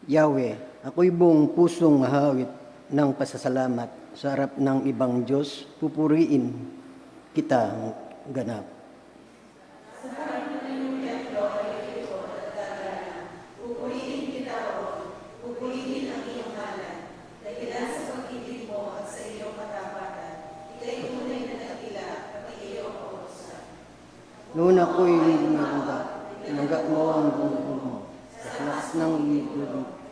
Yahweh, ako'y buong pusong hawit ng pasasalamat sa harap ng ibang Diyos, pupuriin kita ganap. Noon ako'y mangga mo ang buong mo. Sa lakas ng ibig.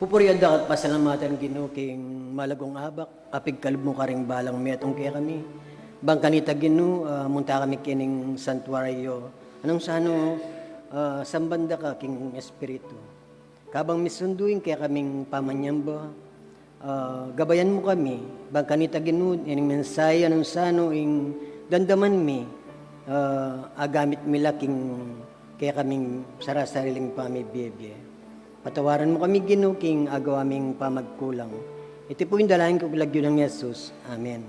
Pupuriyan da at pasalamatan Ginoo king malagong abak, apig kalib mo karing balang metong kaya kami. Bang kanita Ginoo, munta kami kining santuario. Anong sano, sambanda ka king espiritu. Kabang misunduin kaya kaming pamanyamba, gabayan mo kami. Bang kanita Ginoo, ining mensaya anong sano, ing dandaman mi, agamit milaking kaya kaming sarasariling pamibiyebye. Patawaran mo kami Ginoo king agaw aming pamagkulang. Ito po yung dalahin ko lagyo ng Yesus. Amen.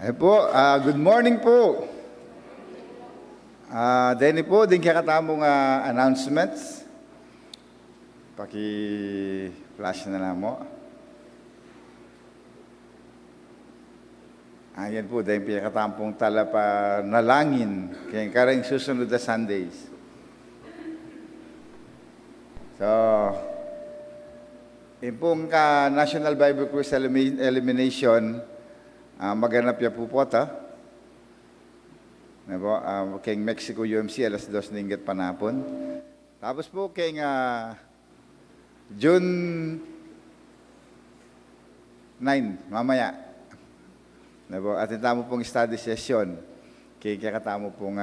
Ay po, good morning po. Deni po, din kaya katamong announcements. Paki-flash na lang mo. Ayan po, dahil pinakatampong tala pa nalangin kaya karang susunod na Sundays. So, yung pong National Bible Quiz Elimination, maganap ya po po ta. Kay Mexico UMC, alas 2 ng panapon. Tapos po kay June 9, mamaya. Atin tamo pong study session. Kaya katamo pong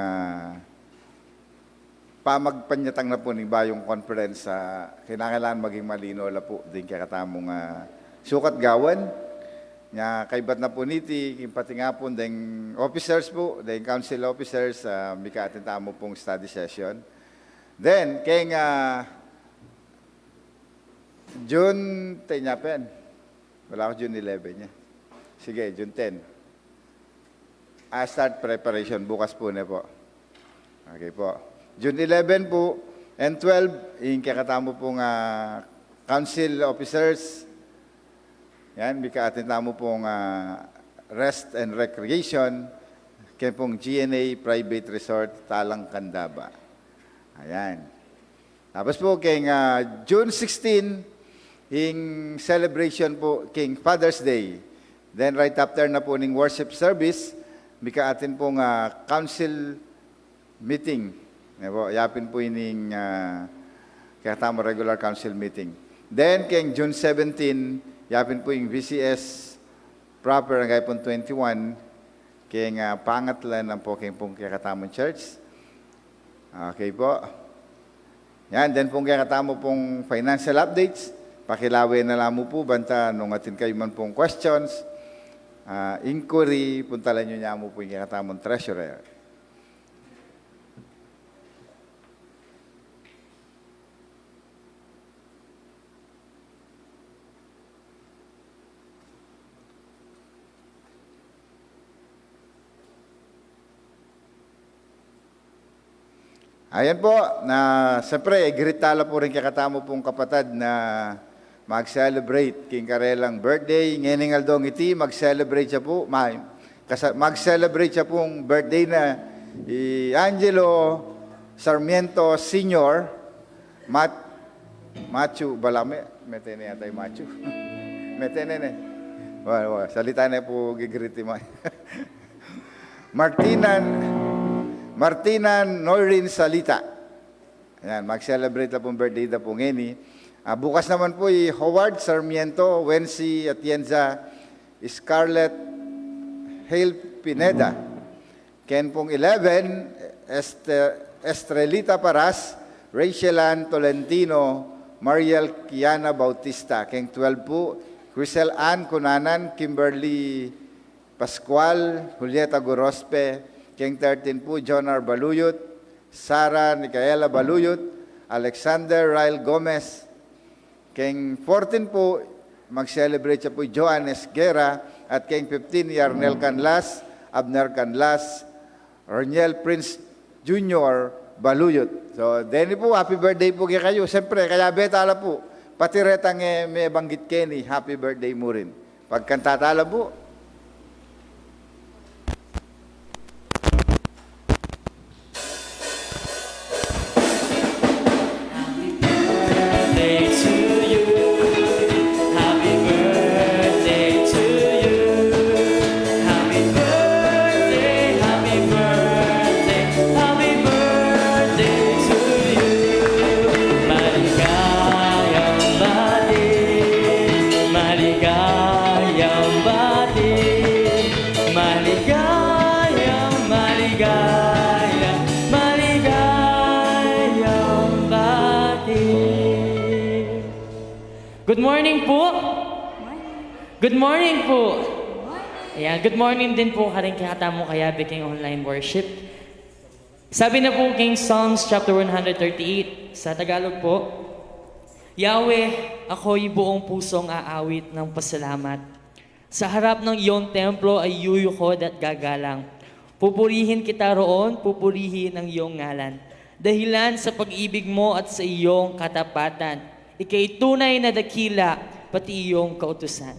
pamagpanyatang na po ng bayong conference sa kinakailangan maging malino la po. Din kaya katamong sukat gawan. Nga kaibat na po niti, pati nga po dahil officers po, dahil council officers, mika atin tamo pong study session. Then, kaya June 10 niya pen. Wala ko June 11 niya. Sige, June 10. Start preparation. Bukas po na po. Okay po. June 11 po and 12, yung kakatamo pong council officers. Yan, bika atin tamo pong rest and recreation. Kaya pong GNA Private Resort, Talang Candaba. Ayan. Tapos po, kay June 16, yung celebration po, King Father's Day. Then right after na po ng worship service, bika atin pong council meeting. Yapin po yung katama regular council meeting. Then, kay June 17, yapin po yung VCS proper, ang po 21, kaya pangatlan ang po kaya pong kakatamong church. Okay po. Yan, then pong kakatamo pong financial updates, pakilawin na lang mo po, banta nung atin kayo man pong questions, inquiry, puntalan nyo niya mo po yung kakatamong treasurer. Ayan po, na siyempre, gritala po rin kakatamo pong kapatid na mag-celebrate king karelang birthday. Ngayon aldong iti, mag-celebrate siya po, mag-celebrate siya pong birthday na Angelo Sarmiento Sr. Machu, balame, metene yata yung Machu. Metene ne. Salita na po gigriti mo. Martina Norin Salita. Ayan, mag-celebrate na pong birthday na po ngayon. Bukas naman po Howard Sarmiento, Wency Atienza, Scarlett Hale Pineda. Ken pong 11, Estrelita Paras, Rachel Ann Tolentino, Mariel Kiana Bautista. Ken 12 po, Crisel Ann Cunanan, Kimberly Pascual, Julieta Gorospe. King 13 po, John R. Baluyot, Sara Nicaela Baluyot, Alexander Rael Gomez. King 14 po, mag-celebrate siya po Joannes Guerra. At King 15, Yarnel Canlas, Abner Canlas, Roniel Prince Jr. Baluyot. So, deni po, happy birthday po kayo. Siyempre, kaya betala po, pati retang may banggit Kenny, happy birthday mo rin. Pagkantatala po, To Good morning po. Good morning po. Ayan, good morning din po ka rin kakatamo kaya King Online Worship. Sabi na po King Psalms chapter 138 sa Tagalog po, Yahweh, ako'y buong pusong aawit ng pasalamat. Sa harap ng iyong templo ay yuyukod at gagalang. Pupurihin kita roon, pupurihin ang iyong ngalan. Dahilan sa pag-ibig mo at sa iyong katapatan. Ika'y tunay na dakila, pati iyong kautusan.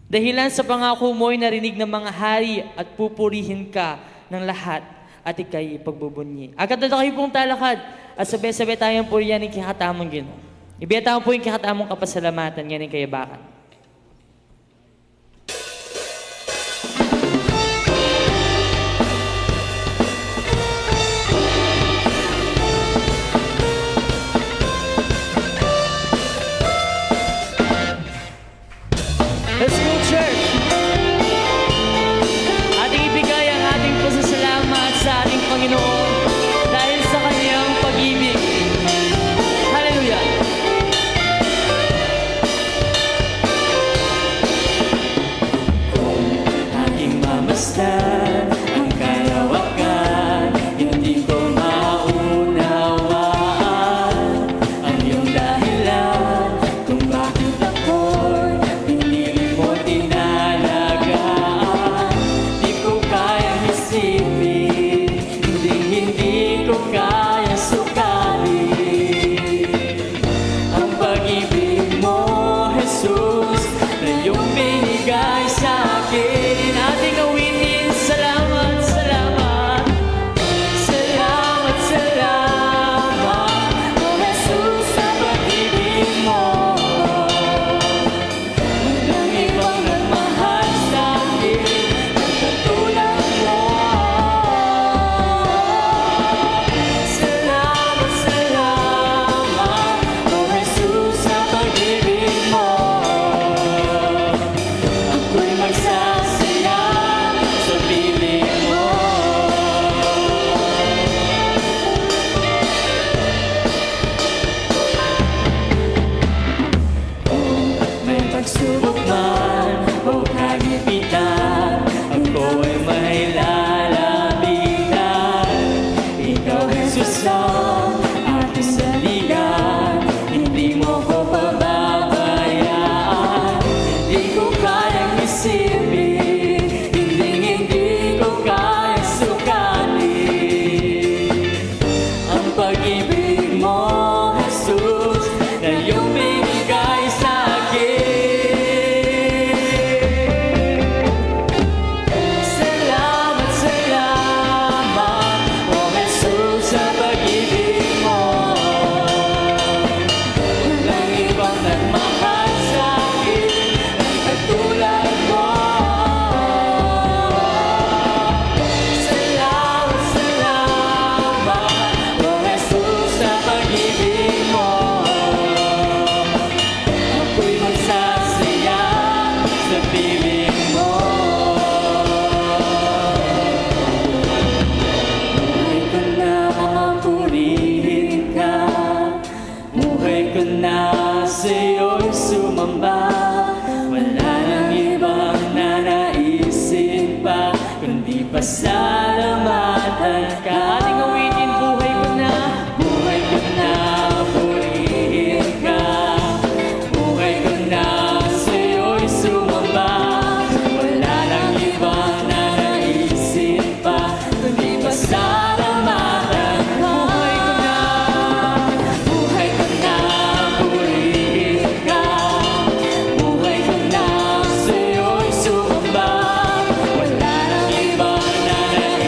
Dahilan sa pangako mo'y narinig ng mga hari at pupurihin ka ng lahat at ika'y pagbubunyi. Agad na kayo pong talakad at sabay-sabay tayong puriyan ng kikatamang Ginoo. Ibiyatahan po yung kikatamang kapasalamatan, yan yung kayabakan. Let's go, church! Ating ibigay ang ating pasasalamat sa ating Panginoon dahil sa Kanyang pag-ibig. Hallelujah! Aking mamasdan ang kalawakan, hindi ko maunawaan ang iyong dahilan kung bakit ako'y pinili mo tinalagaan. Di ko kayang isipin, hindi ko kayang sukatin ang pag-ibig mo, Jesus, na iyong binigay sa akin. Ating awitin, salamat, salamat. Salamat, salamat, oh Jesus, sa pag-ibig mo. Walang ibang nagmahal sa akin ang katulad mo. Salamat, salamat, oh Jesus, sa pag-ibig mo. Ako'y magsasaya sa piling mo. May pagsubok man o kagipitan, ako ay may lalapitan. Ikaw, Jesus, ang aking saligan, hindi mo ko pababayaan. Hindi ko kayang isipin, hindi ko kayang sukatin ang pag-ibig mo, Jesus, na iyong binigay sa akin. Salamat, salamat, oh Jesus, sa pag-ibig mo. Walang ibang nagmahal sa akin ang katulad mo. Salamat, salamat, oh Jesus, sa pag-ibig mo. Ako'y magsasaya sa piling mo. Buhay ko na purihin ka, buhay ko na sa'yo'y sumamba. Wala nang ibang nanaisin pa, kundi pasalamatan ka. Ating awitin, buhay ko na purihin ka, buhay ko na sa'yo'y sumamba. Wala nang ibang nanaisin pa, kundi pasalamatan ka. Buhay ko na purihin ka, buhay ko na sa'yo'y sumamba. Wala nang ibang nanaisin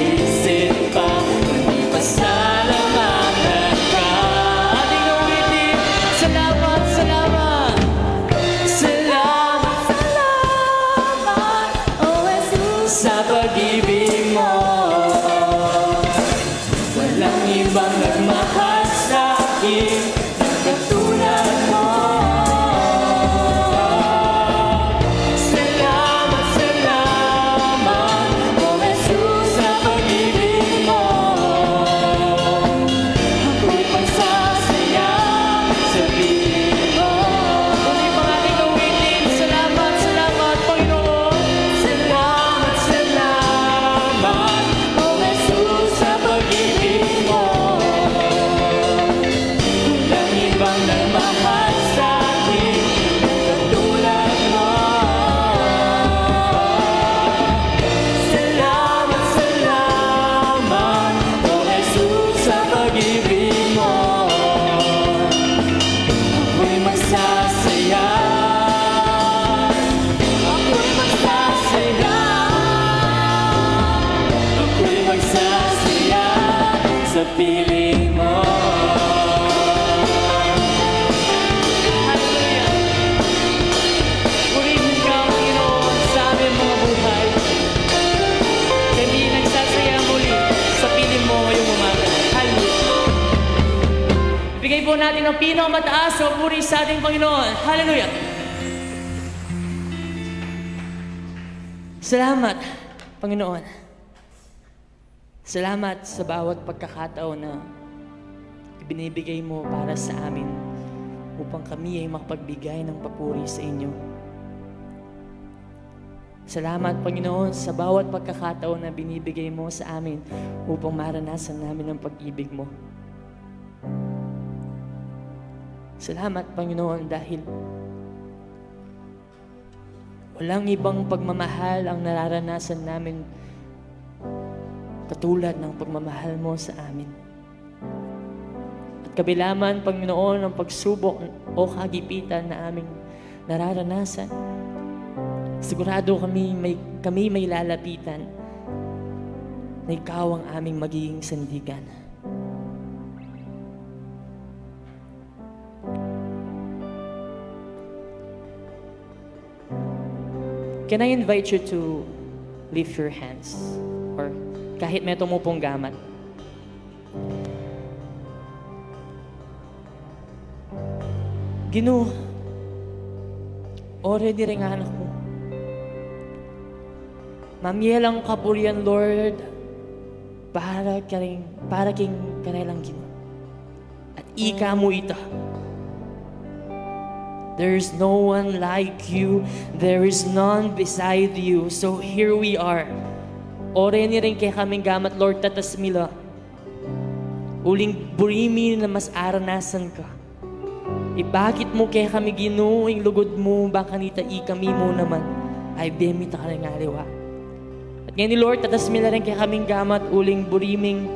Ibigay po natin ang pinakamataas na papuri sa ating Panginoon. Hallelujah! Salamat, Panginoon. Salamat sa bawat pagkakataon na ibinibigay mo para sa amin upang kami ay makapagbigay ng papuri sa inyo. Salamat, Panginoon, sa bawat pagkakataon na binibigay mo sa amin upang maranasan namin ang pag-ibig mo. Salamat, Panginoon, dahil walang ibang pagmamahal ang nararanasan namin katulad ng pagmamahal mo sa amin. At kabilaman, Panginoon, ang pagsubok o kagipitan na aming nararanasan, sigurado kami may lalapitan na ikaw ang aming magiging sandigan. Can I invite you to lift your hands? Or kahit may tumupong gamat. Ginoo, already rin anak mo. Mamiyalang kapurian, Lord, para king kanilang Ginoo. At ika mo ito. There is no one like you. There is none beside you. So here we are. Ore ni rin kay kaming gamat, Lord, tatas mila. Uling burimi na mas aranasan ka. Ibakit mo kay kami ginuing lugod mo, baka nita kami mo naman, ay bemita ka rin aliwa. At ngayon ni Lord, tatas mila rin kay kaming gamat, uling buriming,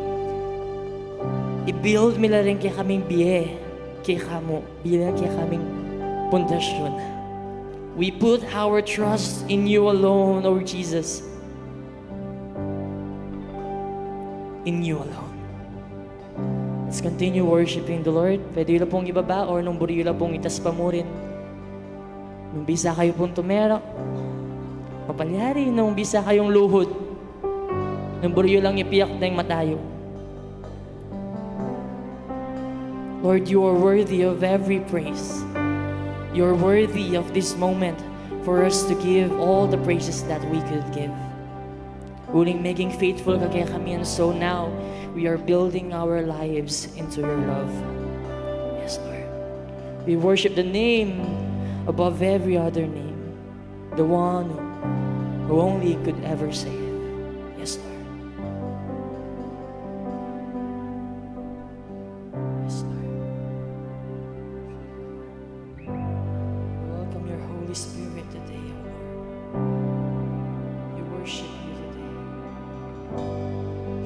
i-build mila rin kay kaming biye, kay kamo, bilang kay kaming pundasyon. We put our trust in you alone, Lord Jesus. In you alone. Let's continue worshiping the Lord. Pwede yun pong ibaba or nung buri yun pong itas pa mo rin. Nung bisa kayo pong tumerok, mapalyari nung bisa kayong luhod. Nung buri yun lang ipiyak na yung matayo. Lord, you are worthy of every praise. You're worthy of this moment for us to give all the praises that we could give. Uling making faithful ka kaya kami, and so now we are building our lives into your love. Yes, Lord. We worship the name above every other name, the one who only could ever save. Yes, Lord. Yes, Lord. Welcome your Holy Spirit today, O Lord. We worship you today.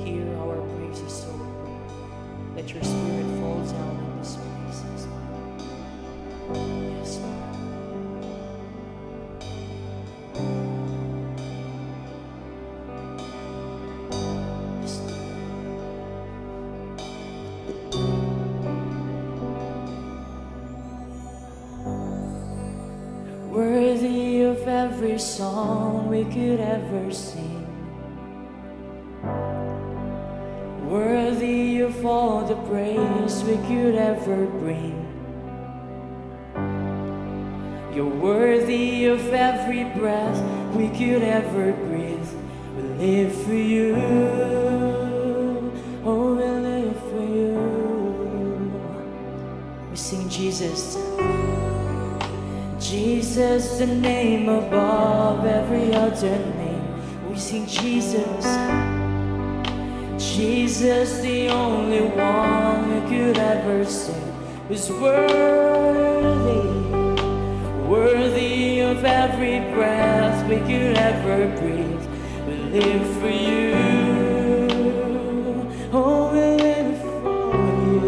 Hear our praises, O Lord. Let your Spirit fall down in this place. Yes, Lord. Yes, Lord. Yes, Lord. Worthy of every song we could ever sing. Worthy of all the praise we could ever bring. You're worthy of every breath we could ever breathe. We live for you. Oh, we live for you. We sing Jesus. Jesus, the name above every other name. We sing Jesus. Jesus, the only one who could ever sing, is worthy, worthy of every breath we could ever breathe. We live for you. Oh, we live for you.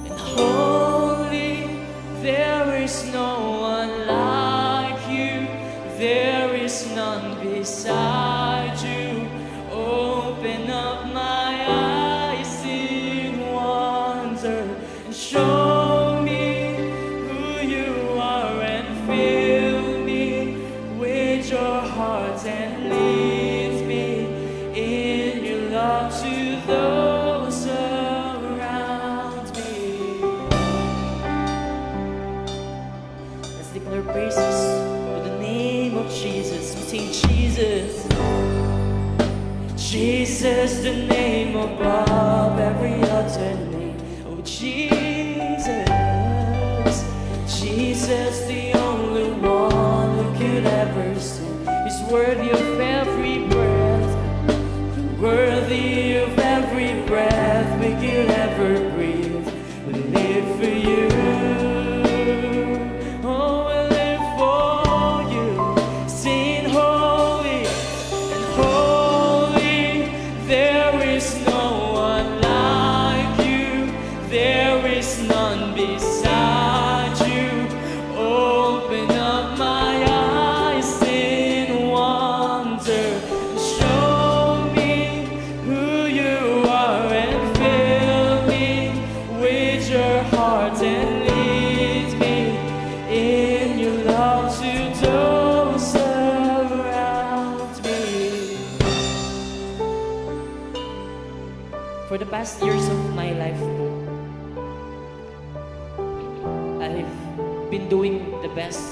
And holy, there is no one like you. There is none beside you. Open up my eyes in wonder and show me who you are and fill me with your heart and lead Jesus, the name above every other name. Oh, Jesus, Jesus, the only one who could ever sin, is worthy of every breath, worthy of every breath we could ever breathe. We live for you. Oh, we live for you. Sing holy and holy. There is no one like you. There is none beside you. Open up my eyes in wonder. Show me who you are and fill me with your heart and lead me in your love to those around me. For the past years of my life, I've been doing the best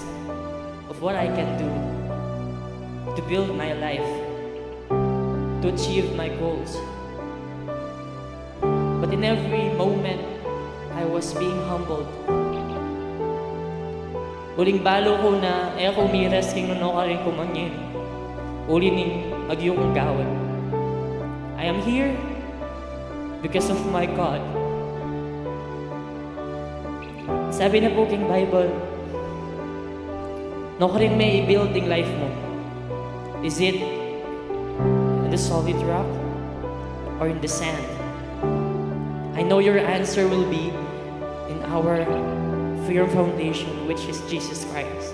of what I can do to build my life, to achieve my goals. But in every moment, I was being humbled. Uling balo ko na, ako miras king nuno ka rin kumangin. Uli ning agyo kong gawin. I am here because of my God. Sabi na po king Bible, no ka rin may i-building life mo. Is it in the solid rock or in the sand? I know your answer will be in our firm foundation, which is Jesus Christ.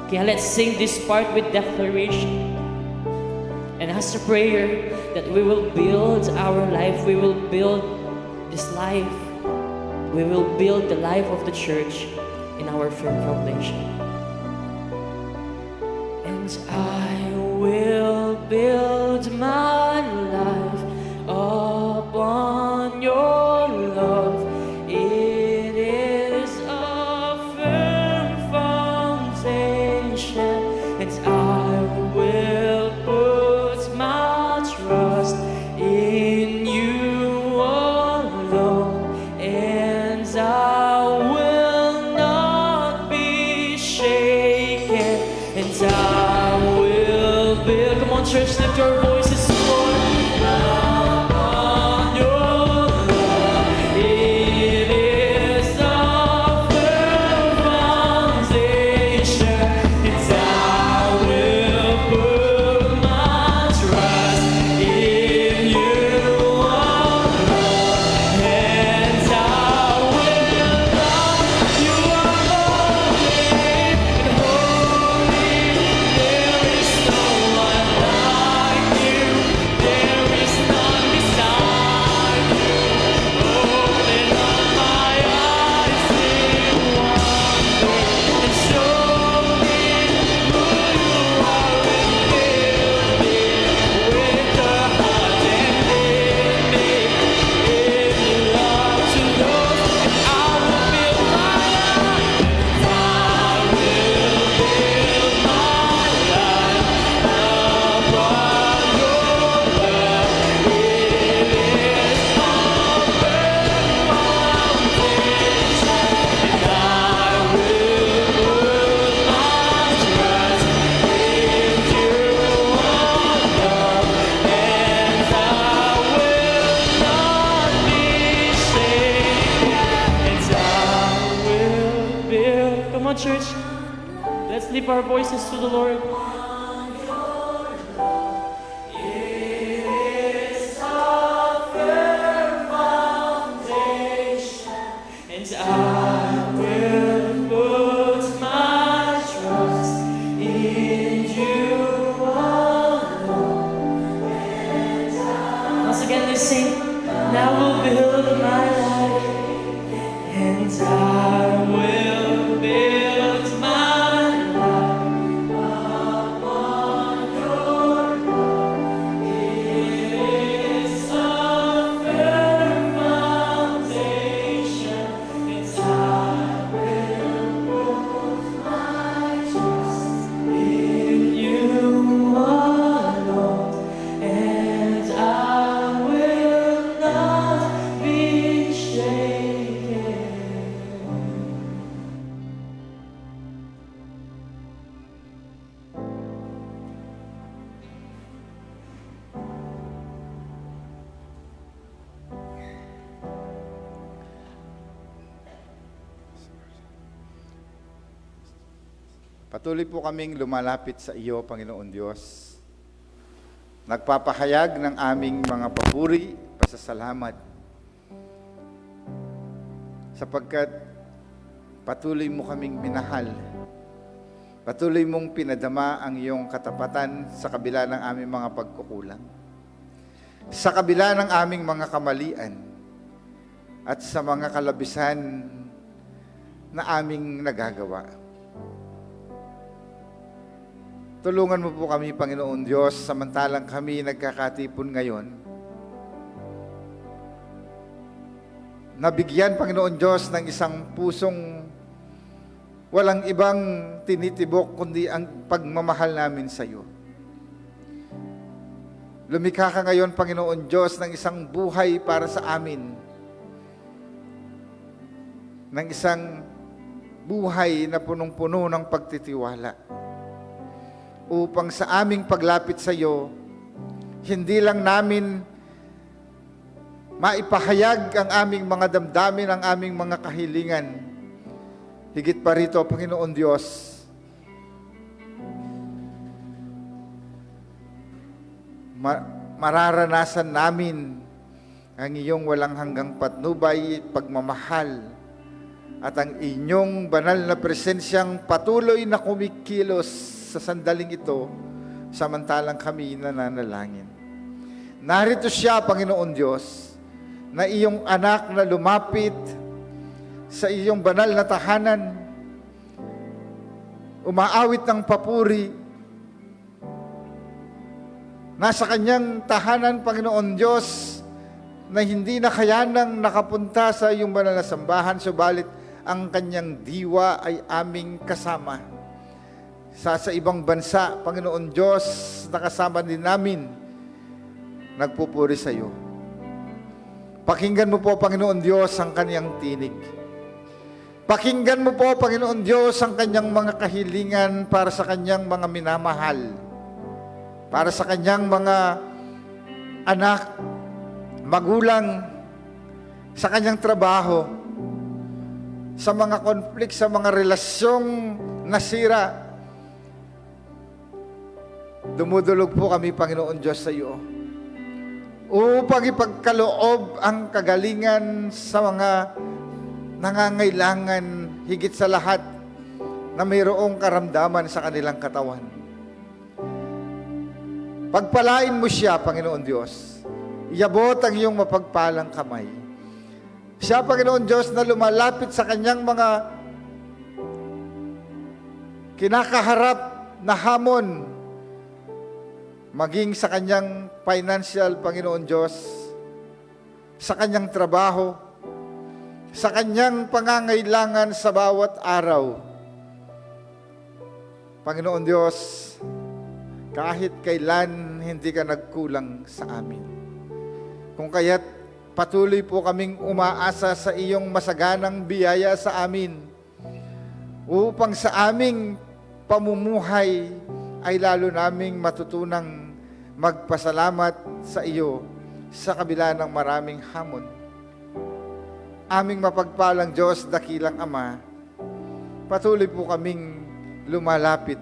Kaya let's sing this part with declaration and ask a prayer that we will build our life, we will build this life, we will build the life of the church in our firm foundation. And I will build my life upon your love. It is a firm foundation, and I will put my trust in you alone, and I will not be shaken, and I will build. Come on, church, lift your voices, Lord. Upon your love, it is a firm foundation, and I will put my trust in you alone, and I will not. You are holy, and holy. There is no one like you. There is none beside you. Open up my eyes in wonder and show me who you are and fill me with your heart and lead me in your love to know. And I will build my life. I will build my life upon your love. It is my firm foundation, and I will put my trust in you alone, and I will not be shaken, and I will build. Come on, church. Let's lift our voices to the Lord. It is a firm foundation, and I will put my trust in you alone. Once again, let's sing. And I will build my life, and I will build my life upon Patuloy po kaming lumalapit sa iyo, Panginoon Diyos. Nagpapahayag ng aming mga papuri, pasasalamat. Sapagkat patuloy mo kaming minahal. Patuloy mong pinadama ang iyong katapatan sa kabila ng aming mga pagkukulang. Sa kabila ng aming mga kamalian at sa mga kalabisan na aming nagagawa. Tulungan mo po kami, Panginoon Diyos, samantalang kami nagkakatipon ngayon. Nabigyan, Panginoon Diyos, ng isang pusong walang ibang tinitibok kundi ang pagmamahal namin sa iyo. Lumikha ka ngayon, Panginoon Diyos, ng isang buhay para sa amin. Ng isang buhay na punong-puno ng pagtitiwala. Upang sa aming paglapit sa iyo, hindi lang namin maipahayag ang aming mga damdamin, ang aming mga kahilingan. Higit pa rito, Panginoon Diyos, mararanasan namin ang iyong walang hanggang patnubay, pagmamahal, at ang inyong banal na presensyang patuloy na kumikilos sa sandaling ito, samantalang kami nananalangin. Narito siya, Panginoon Diyos, na iyong anak na lumapit sa iyong banal na tahanan, umaawit ng papuri. Nasa kanyang tahanan, Panginoon Diyos, na hindi na kayanang nakapunta sa iyong banal na sambahan, subalit ang kanyang diwa ay aming kasama. Sa ibang bansa, Panginoon Diyos, nakasama din namin, nagpupuri sa iyo. Pakinggan mo po, Panginoon Diyos, ang kanyang tinig. Pakinggan mo po, Panginoon Diyos, ang kanyang mga kahilingan para sa kanyang mga minamahal. Para sa kanyang mga anak, magulang, sa kanyang trabaho, sa mga konflik, sa mga relasyong nasira. Dumudulog po kami, Panginoon Diyos, sa iyo upang ipagkaloob ang kagalingan sa mga nangangailangan, higit sa lahat na mayroong karamdaman sa kanilang katawan. Pagpalain mo siya, Panginoon Diyos. Iabot ang iyong mapagpalang kamay. Siya, Panginoon Diyos, na lumalapit sa kanyang mga kinakaharap na hamon, maging sa kanyang financial, Panginoon Diyos, sa kanyang trabaho, sa kanyang pangangailangan sa bawat araw. Panginoon Diyos, kahit kailan hindi ka nagkulang sa amin. Kung kaya't patuloy po kaming umaasa sa iyong masaganang biyaya sa amin upang sa aming pamumuhay ay lalo naming matutunang magpasalamat sa iyo sa kabila ng maraming hamon. Aming mapagpalang Diyos, dakilang Ama, patuloy po kaming lumalapit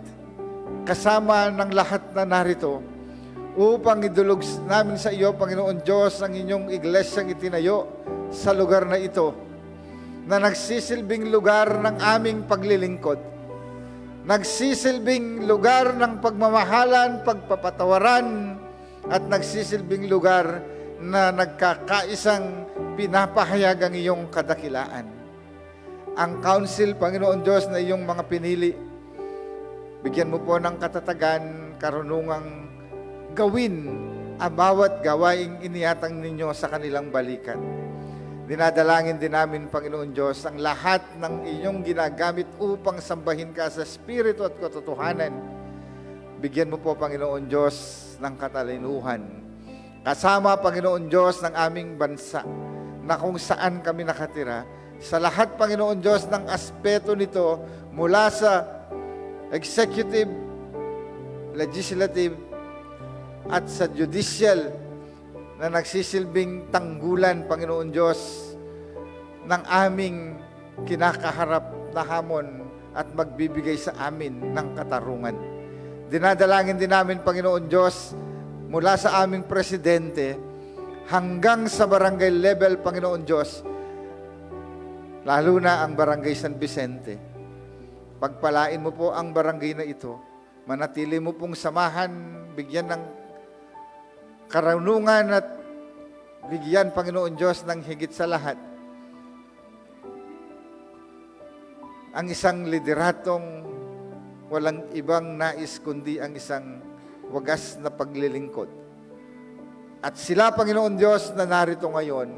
kasama ng lahat na narito upang idulog namin sa iyo, Panginoon Diyos, ang inyong iglesyang itinayo sa lugar na ito na nagsisilbing lugar ng aming paglilingkod, nagsisilbing lugar ng pagmamahalan, pagpapatawaran, at nagsisilbing lugar na nagkakaisang pinapahayag ang iyong kadakilaan. Ang council, Panginoon Diyos, na iyong mga pinili, bigyan mo po ng katatagan, karunungang gawin ang bawat gawaing iniatang ninyo sa kanilang balikan. Dinadalangin din namin, Panginoon Diyos, ang lahat ng inyong ginagamit upang sambahin ka sa Espiritu at katotohanan. Bigyan mo po, Panginoon Diyos, ng katalinuhan. Kasama, Panginoon Diyos, ng aming bansa na kung saan kami nakatira. Sa lahat, Panginoon Diyos, ng aspeto nito mula sa executive, legislative, at sa judicial na nagsisilbing tanggulan, Panginoon Diyos, ng aming kinakaharap na hamon at magbibigay sa amin ng katarungan. Dinadalangin din namin, Panginoon Diyos, mula sa aming presidente hanggang sa barangay level, Panginoon Diyos, lalo na ang barangay San Vicente. Pagpalain mo po ang barangay na ito. Manatili mo pong samahan, bigyan ng karunungan at bigyan, Panginoon Diyos, ng higit sa lahat ang isang lideratong walang ibang nais kundi ang isang wagas na paglilingkod. At sila, Panginoon Diyos, na narito ngayon,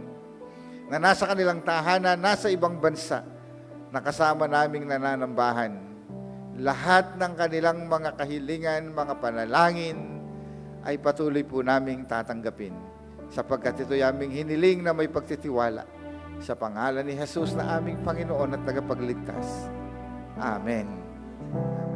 na nasa kanilang tahanan, nasa ibang bansa, na kasama naming nananambahan, lahat ng kanilang mga kahilingan, mga panalangin, ay patuloy po naming tatanggapin. Sapagkat ito'y aming hiniling na may pagtitiwala sa pangalan ni Jesus na aming Panginoon at tagapagligtas. Amen. Amen.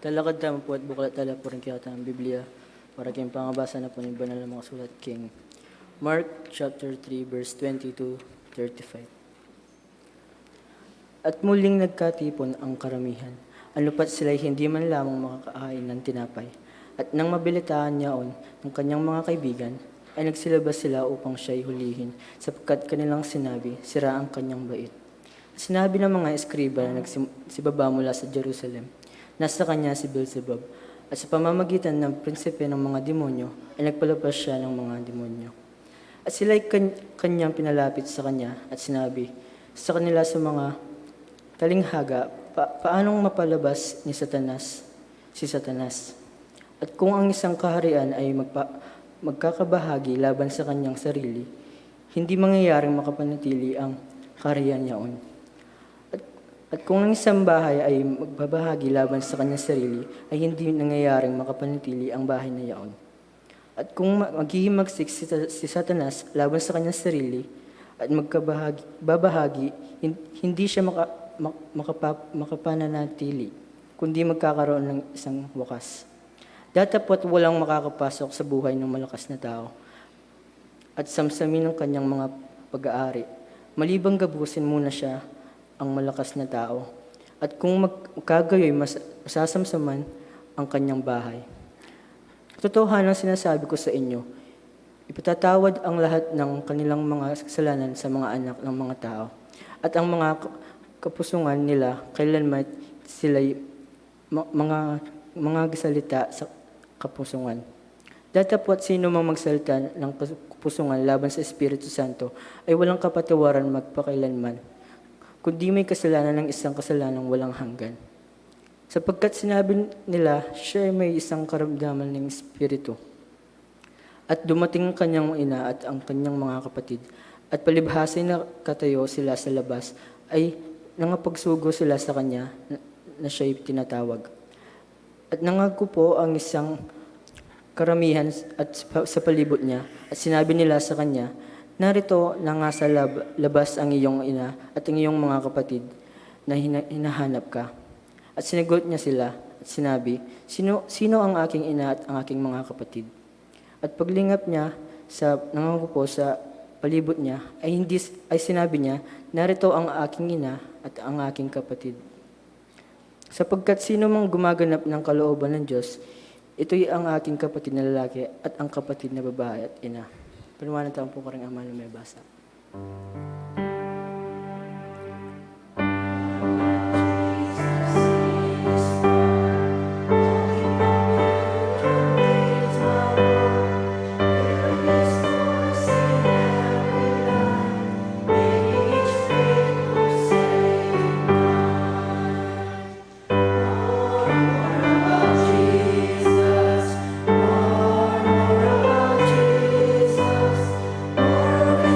Talakad tamo po at buklat tala po rin kaya ang Biblia para kayong pangabasa na po ng banal na mga sulat King. Mark chapter 3 verse 22-35. At muling nagkatipon ang karamihan. Ano pat sila'y hindi man lamang makakain ng tinapay. At nang mabilitaan niyaon ng kanyang mga kaibigan, ay nagsilabas sila upang siya'y hulihin, sapagkat kanilang sinabi, sira ang kanyang bait. At sinabi ng mga eskriba na nagsibaba mula sa Jerusalem, nasa kanya si Beelzebub, at sa pamamagitan ng prinsipe ng mga demonyo, ay nagpalabas siya ng mga demonyo. At sila'y kanyang pinalapit sa kanya at sinabi sa kanila sa mga talinghaga, paanong mapalabas ni Satanas si Satanas? At kung ang isang kaharian ay magkakabahagi laban sa kanyang sarili, hindi mangyayaring makapanatili ang kaharian niyaon. At kung ang isang bahay ay magbabahagi laban sa kanyang sarili, ay hindi nangyayaring makapanatili ang bahay na yaon. At kung maghihimagsik si Satanas laban sa kanyang sarili, at babahagi, hindi siya makapananatili, kundi magkakaroon ng isang wakas. Datapot walang makakapasok sa buhay ng malakas na tao at samsamin ng kanyang mga pag-aari. Malibang gabusin muna siya ang malakas na tao. At kung magkagayoy, masasamsaman ang kanyang bahay. Totohanan sinasabi ko sa inyo, ipatatawad ang lahat ng kanilang mga kasalanan sa mga anak ng mga tao. At ang mga kapusungan nila, kailanman sila'y mga salita sa kapusungan. Datapot sino mang magsalita ng kapusungan laban sa Espiritu Santo ay walang kapatawaran magpakailanman, kundi may kasalanan ng isang kasalanang walang hanggan. Sapagkat sinabi nila, siya ay may isang karamdaman ng Espiritu. At dumating ang kanyang ina at ang kanyang mga kapatid, at palibhasay na katayo sila sa labas, ay nangapagsugo sila sa kanya na siya'y tinatawag. At nangagupo ang isang karamihan at sa palibot niya, at sinabi nila sa kanya, narito na nga sa labas ang iyong ina at ang iyong mga kapatid na hinahanap ka. At sinagot niya sila at sinabi, sino ang aking ina at ang aking mga kapatid? At paglingap niya sa nangangupo sa palibot niya, ay sinabi niya, narito ang aking ina at ang aking kapatid. Sapagkat sino mang gumaganap ng kalooban ng Diyos, ito'y ang aking kapatid na lalaki at ang kapatid na babae at ina. Panawanan tayo po karing Ama na may basa.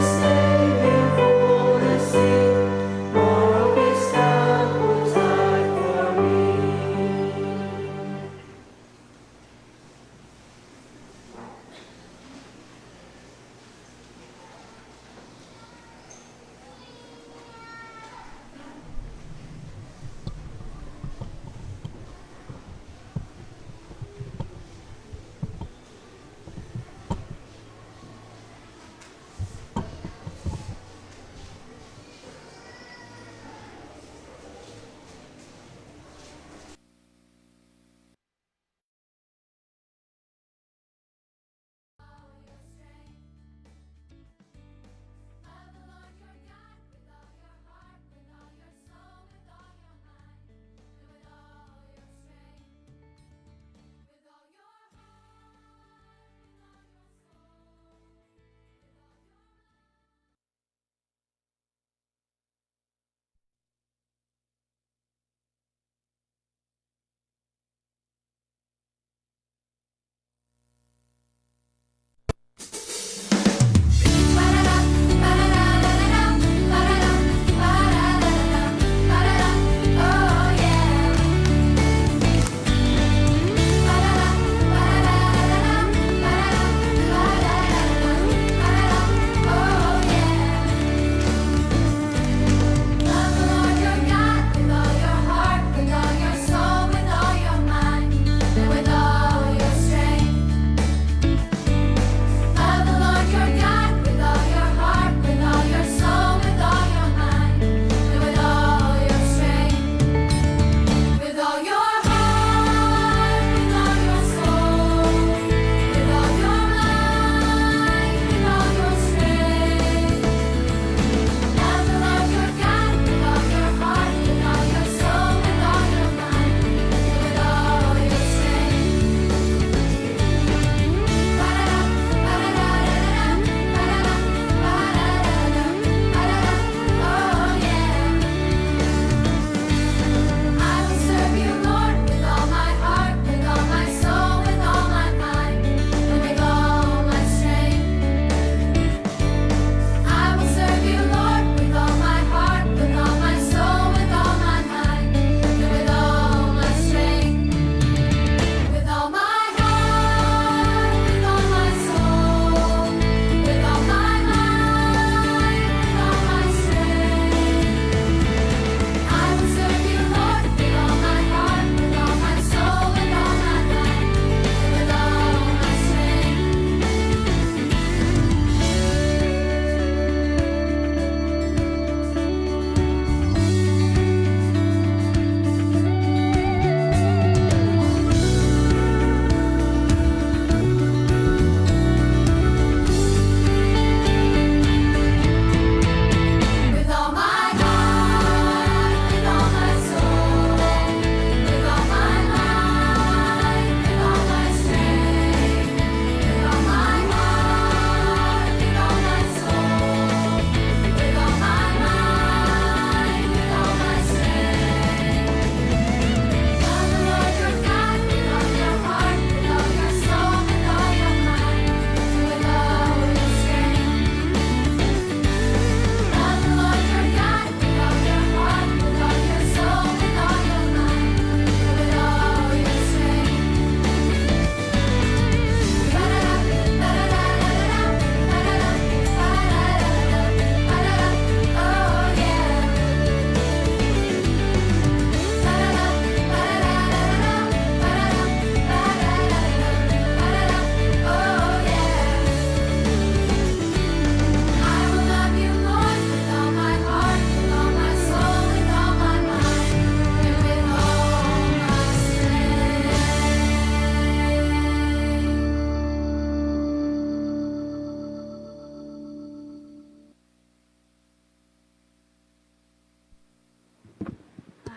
Saving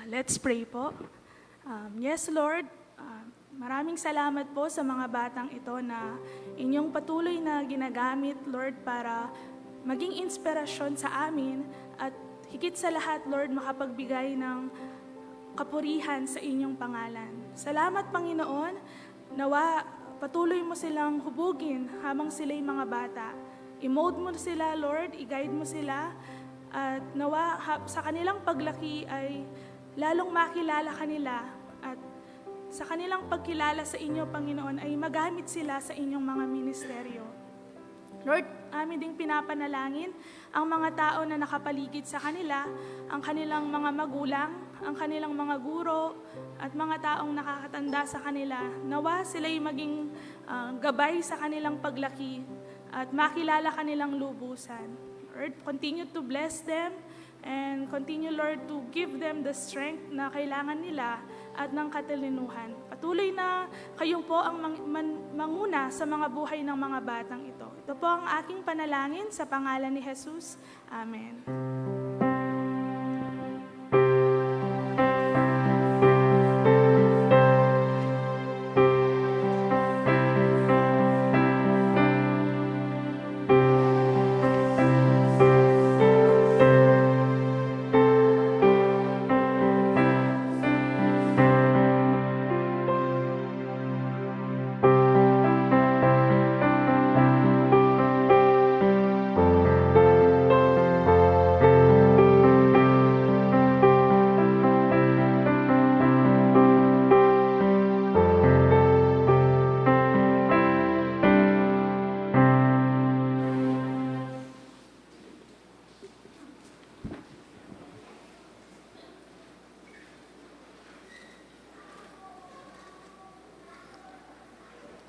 Let's pray po. Yes, Lord, maraming salamat po sa mga batang ito na inyong patuloy na ginagamit, Lord, para maging inspirasyon sa amin at higit sa lahat, Lord, makapagbigay ng kapurihan sa inyong pangalan. Salamat, Panginoon, nawa patuloy mo silang hubugin habang sila'y mga bata. I-mold mo sila, Lord, i-guide mo sila, at nawa sa kanilang paglaki ay lalong makilala kanila at sa kanilang pagkilala sa inyo, Panginoon, ay magamit sila sa inyong mga ministeryo. Lord, amin ding pinapanalangin ang mga tao na nakapaligid sa kanila, ang kanilang mga magulang, ang kanilang mga guro, at mga taong nakakatanda sa kanila. Nawa sila'y maging gabay sa kanilang paglaki at makilala kanilang lubusan. Lord, continue to bless them and continue, Lord, to give them the strength na kailangan nila at ng katalinuhan. Patuloy na kayong po ang manguna sa mga buhay ng mga batang ito. Ito po ang aking panalangin sa pangalan ni Jesus. Amen.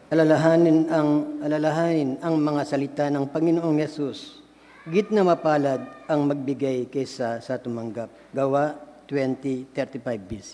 Alalahanin ang mga salita ng Panginoong Yesus. Git na mapalad ang magbigay kaysa sa tumanggap. Gawa 20:35 BC.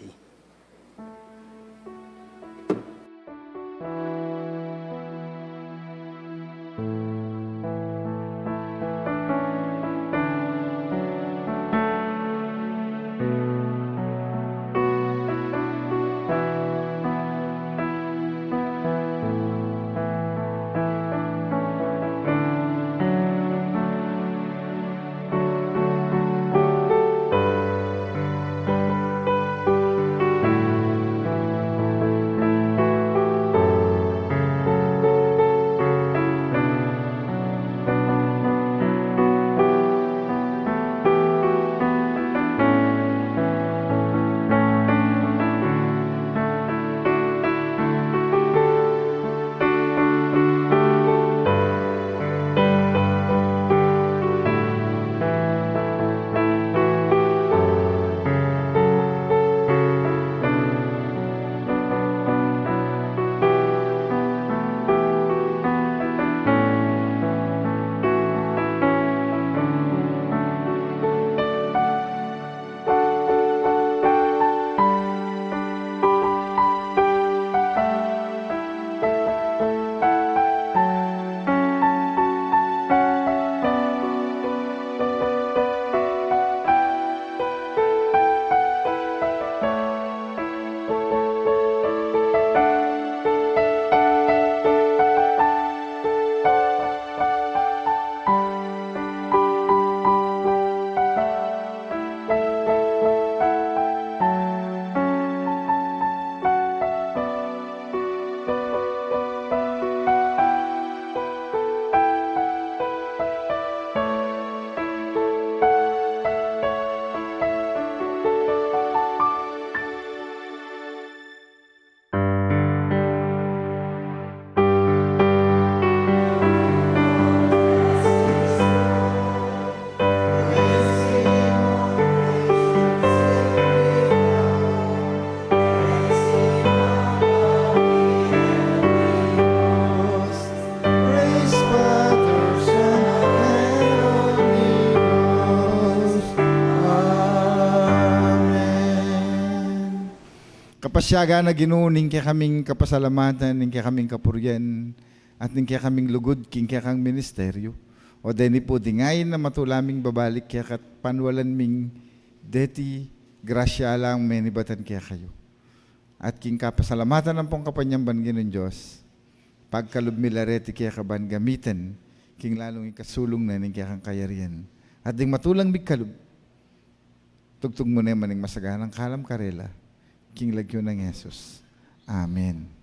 Kapasyaga na Ginoo ning kay kaming kapasalamatan, ning kay kaming kapuryan, at ning kay kaming lugod, king kay kang ministeryo. O deni po dingayin na matulaming babalik kaya kat panwalan ming deti grasya lang menibatan kaya kayo. At king kapasalamatan ng pong kapanyamban ginon Diyos, pagkalub milareti kaya kaban gamitin, king lalong ikasulong na ning kaya kang kayarian. At ding matulang bigkalub, tugtog mo na maning masaganang kalam karela, king lagyo ng Yesus. Amen.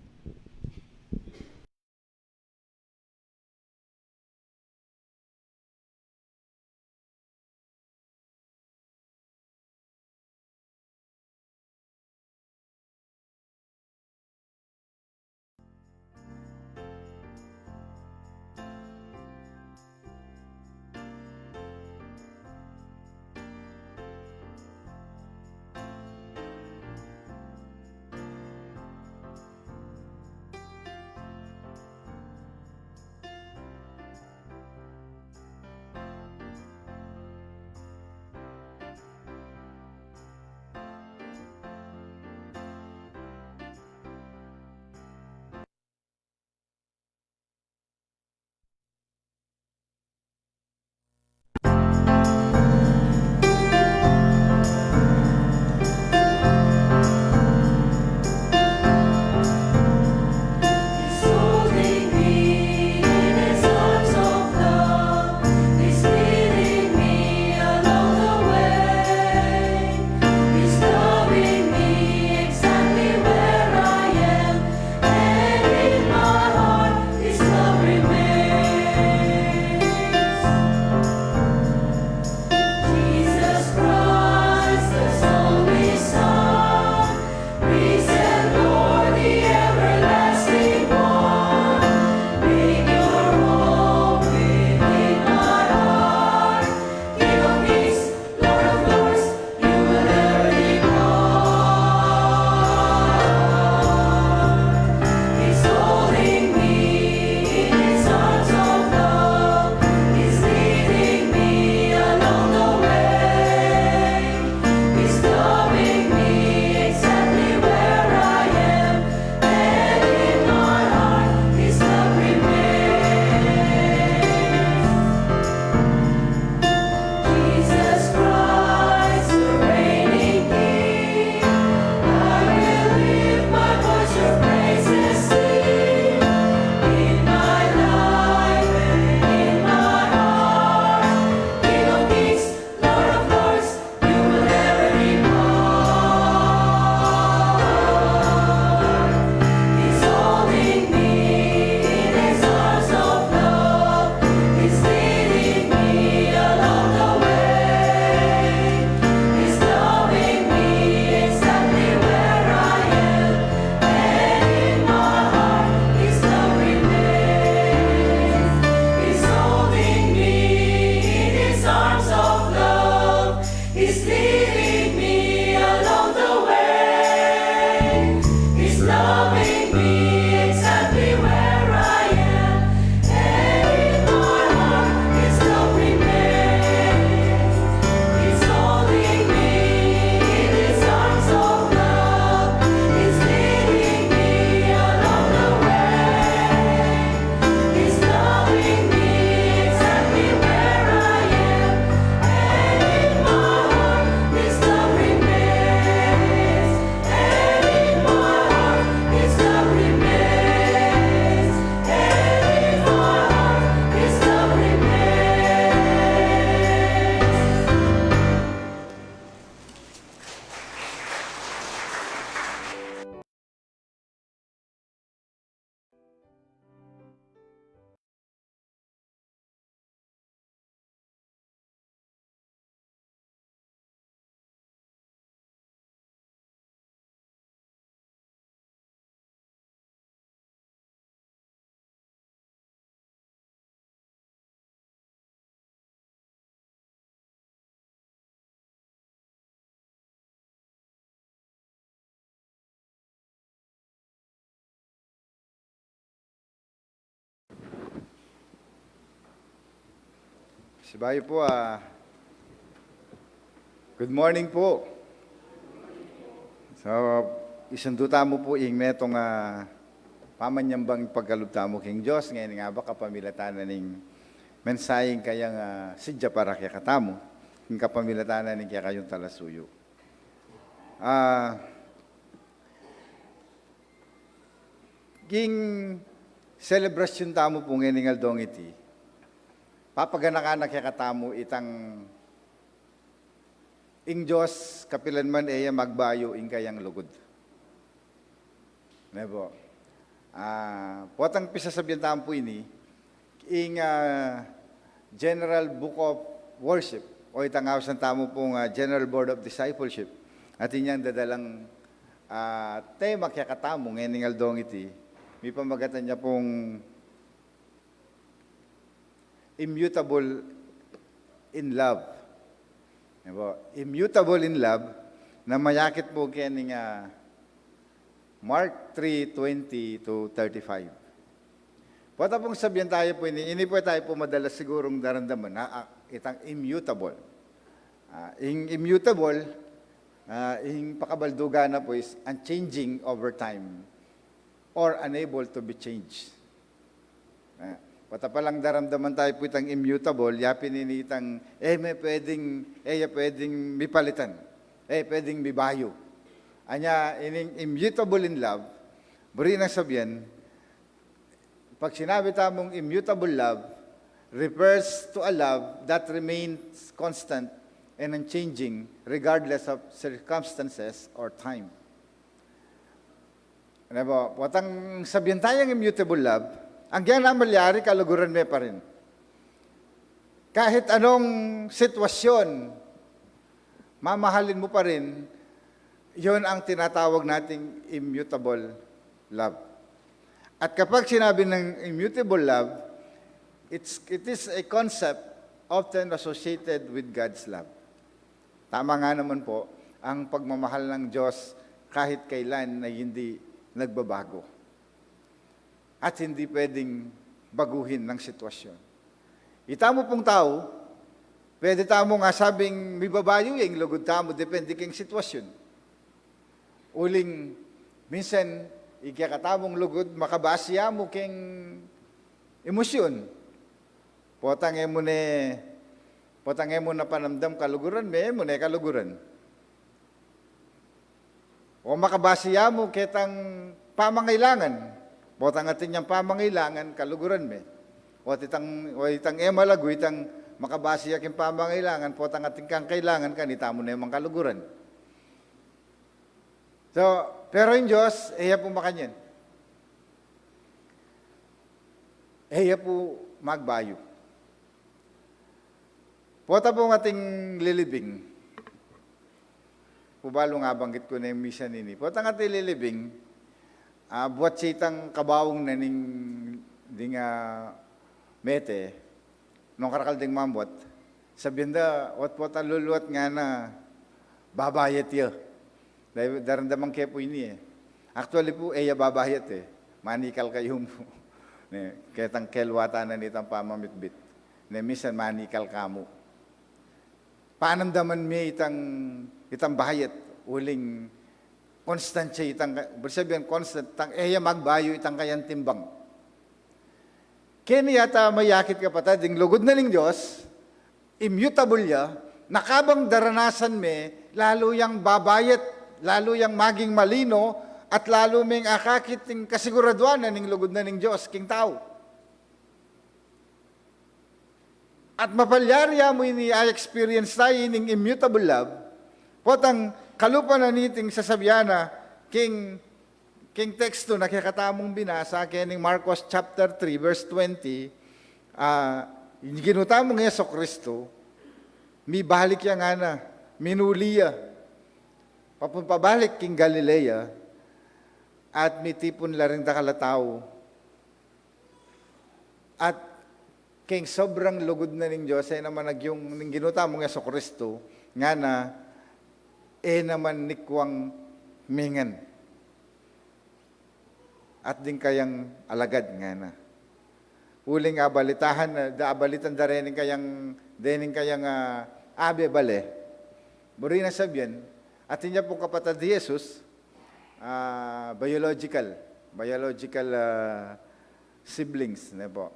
Sibayo po, good morning po. So, isunduta mo po ing netong pamanyambang pagkalubta mo king Diyos, ngayon nga ba kapamilatanan ning mensaheng kayang sidya para kaya katamo, king kapamilatanan ning kaya kayong talasuyo. Ah, king selebrasyon tamo po ngayon dong iti, papaganakan nakikatamo itang ing Diyos kapilan man eya magbayo ing kayang lugod. Nebo. Potang pisasabihan tamo po ini, ing General Book of Worship, o itang awasan tamo pong General Board of Discipleship, at inyang dadalang tema kaya katamo ngayon dong iti, may pamagatan niya pong immutable in love. Diba? Immutable in love, na mayakit po kaya nga Mark 3:20 to 35. Pata pong sabihan tayo po, ini po tayo po madalas sigurong daramdaman na itang immutable. Ing immutable, ing pakabalduga na po is unchanging over time or unable to be changed. Pata palang daramdaman tayo po itang immutable, yapin ini itang, may pwedeng mipalitan, pwedeng mibayo. Anya, ining immutable in love, buri na sabihan, pag sinabi tamong immutable love, refers to a love that remains constant and unchanging regardless of circumstances or time. Ano po, patang sabihan tayong immutable love, ang yan na malyari, kaluguran may pa rin. Kahit anong sitwasyon, mamahalin mo pa rin, yon ang tinatawag nating immutable love. At kapag sinabi ng immutable love, it is a concept often associated with God's love. Tama nga naman po, ang pagmamahal ng Diyos kahit kailan na hindi nagbabago. At hindi pwedeng baguhin ng sitwasyon. Itamo pong tao, pwede tamo nga sabing may babayo yung lugod tamo, depende kang sitwasyon. Uling, minsan, ikakatamong lugod, makabasya mo keng emosyon. Potang mo na panamdam kaluguran, mo na kaluguran. O makabasya mo ketang pamangailangan, potang atin niyang pamangailangan, kaluguran me. O itang emalago, itang makabasya king pamangailangan, potang ating kang kailangan, kanita mo na yung kaluguran. So, pero yung Diyos, po makanyan. Po magbayo. Pota po ng ating lilibing. Pubalo nga banggit ko na yung misa nini. Pota ng ating lilibing, buat sitang kabawong na ding mete, nung karakal ding mambot, sabihin da, wat luluat nga na babayat yun. Daramdaman kayo po ini Actually po, babayat Manikal kayo mo. Ketang kelwata na nitang pamamitbit. Minsan manikal kamo. Paanamdaman may itang bayat, uling constant siya itang, bersabihan constant, magbayo itang kayang timbang. Kaya yata mayakit kapatid, ding lugod na ning Diyos, immutable ya, nakabang daranasan me, lalo yang babayat, lalo yang maging malino, at lalo ming akakit ng kasiguraduan na ning lugod na ning Diyos, king tao. At mapalyarya mo ini experience tayo ning immutable love, potang kalupa na niting sasabyana, king teksto na kakatamong binasa, kining Marcos chapter 3, verse 20, ginutamong Yeso Kristo, mi balik ya nga na, minuliya, papunpabalik king Galilea, at mitipon la rin da kalatao. At king sobrang lugod na ning Diyos, ay naman nagyong ning ginutamong Yeso Kristo, nga na, naman nikwang mingan. At din kayang alagad nga na. Uling abalitahan, abalitan da rin kayang abe bale. Buri na sabihin, at niya po kapatid ni Jesus, biological siblings na po.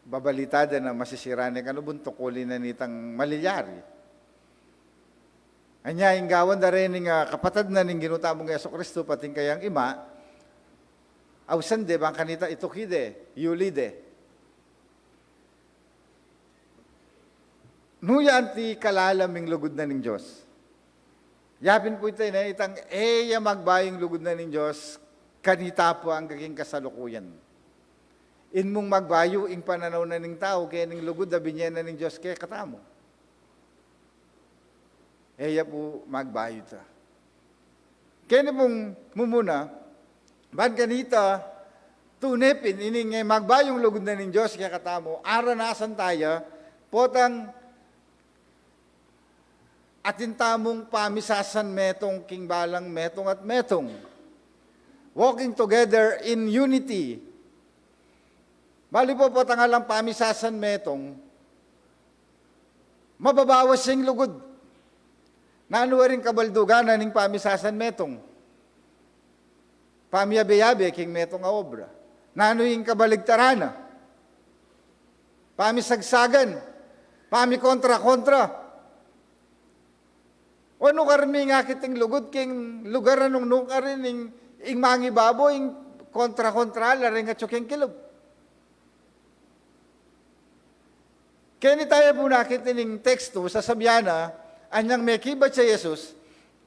Babalitada na masisirane, ano buntok uli na nitang maliyari. Anya, inggawan da rin ng kapatid na ning ginuta mong Yeso Kristo, pating kayang ima, awsan de, bang kanita itukide, yulide. Nuyan ti kalalaming lugod na ning Diyos. Yapin po ito na itang eya magbayong lugod na ning Diyos, kanita po ang gaging kasalukuyan. In mong magbayo, ing pananaw na ning tao, kaya ning lugod na binyan na ning Diyos, kaya katamo. Eya po magbayo ta. Kaya na pong mumuna, ba't ganita, tunepin, ining magbayong lugod na ning Diyos, kaya katamo, aranasan tayo, potang atin tamong pamisasan metong king balang metong at metong. Walking together in unity. Bali po tangalang pamisasan metong, mababawas siyang lugod. Naano rin kabalduganan ng pamisasan metong. Pamiyabe-yabe king metong a obra. Naano yung kabaligtarana. Pamisagsagan. Pamikontra-kontra. O ano karami nga kiting lugod king lugar anong nung karin ing mangibabo ing kontra-kontra la rin nga tsuking kilog. Kaya ni tayo po nakita ng teksto sa Sabyana, anyang may kibat sa Jesus,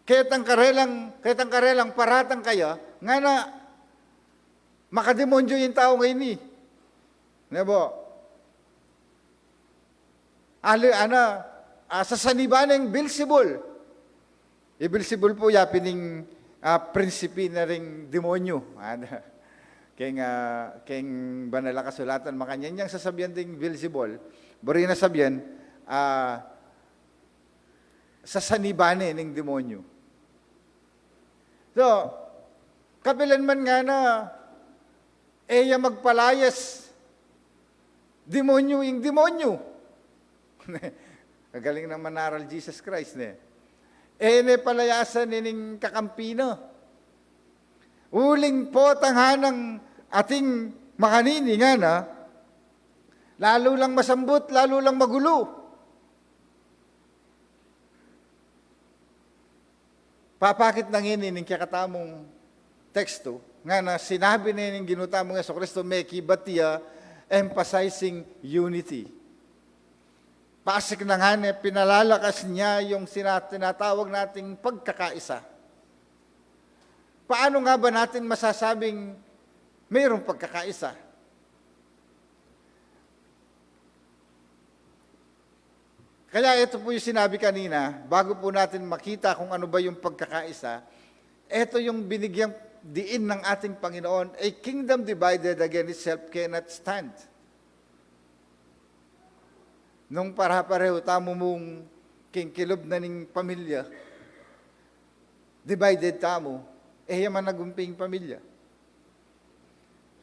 ketang karelang paratang kaya, nga na makademonyo yung tao ngayon ni. Nebo? Sa sanibaneng Beelzebul. Beelzebul po yapining prinsipi na ring demonyo. Keng banala kasulatan, makanyang sasabihan ding Beelzebul, bari na sabihan, sa sanibane ng demonyo. So, kapilan man nga na, eya magpalayas, demonyo yung demonyo. Kagaling ng manaral Jesus Christ, ne? Ne palayasan nining kakampino. Uling po tanghanang ating makanini nga na, lalo lang masambot, lalo lang magulo. Papakit nang inining kakatamong teksto, nga na sinabi na yung ginutamong Yeso Kristo, may kibatiya, emphasizing unity. Pasik na nga niya, pinalalakas niya yung tinatawag nating pagkakaisa. Paano nga ba natin masasabing mayroong pagkakaisa? Kaya ito po yung sinabi kanina, bago po natin makita kung ano ba yung pagkakaisa, ito yung binigyang diin ng ating Panginoon, a kingdom divided against itself cannot stand. Nung para-pareho tamo mong kingkilob na ning pamilya, divided tamo, yaman nagumping pamilya.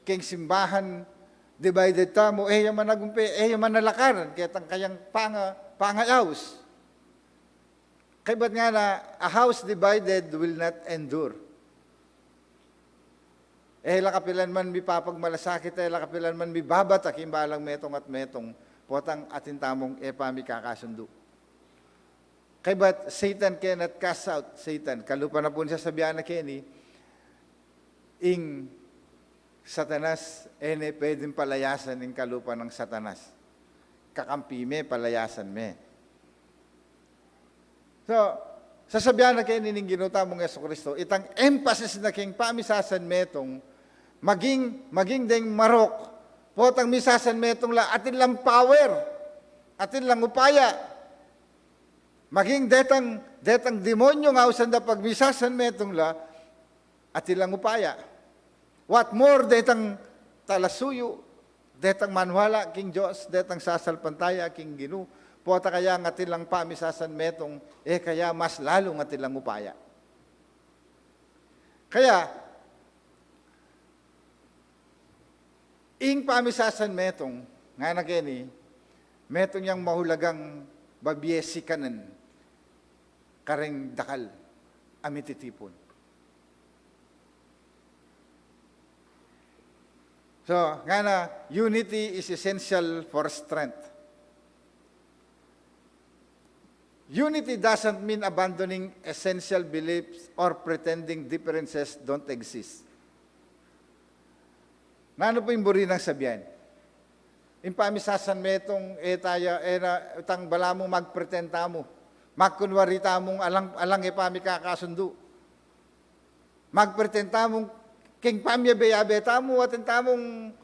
King simbahan, divided tamo, yaman nagumpi, yaman nalakaran, kaya tang kayang pangayaws. Kaya ba't nga na, a house divided will not endure. Lakapilan man mi papagmalasakit, lakapilan man mi babatak, imbalang metong at metong, potang atin tamong pami kakasundo. Kaya ba't Satan cannot cast out Satan? Kalupa na po niya sabihan na Kenny, ing Satanas, pwedeng palayasan ng kalupa ng Satanas. Kakampi me, palayasan me. So, sasabihan na kayo nining ginuta mong Yeso Kristo, itang emphasis na king pamisasan metong, maging ding marok, potang misasan metong la, atin lang power, atin lang upaya, maging detang demonyo nga usan da pagmisasan metong la, atin lang upaya. What more, detang talasuyo, detang manwala king Diyos, detang sasalpantaya king Ginu, pota kaya nga tilang pamisasan metong, kaya mas lalo nga tilang upaya. Kaya, ing pamisasan metong, nga na kini, metong yang mahulagang babyesi kanan, kareng dakal, amititipon. So, nga na, unity is essential for strength. Unity doesn't mean abandoning essential beliefs or pretending differences don't exist. Nano po yung buri ng sabihan? Impamisasan me itong etaya, itang bala mo magpretenta mo. Magkunwarita mong alang ipami kakasundo. Magpretenta mong king pamya beyabeta mo at tamong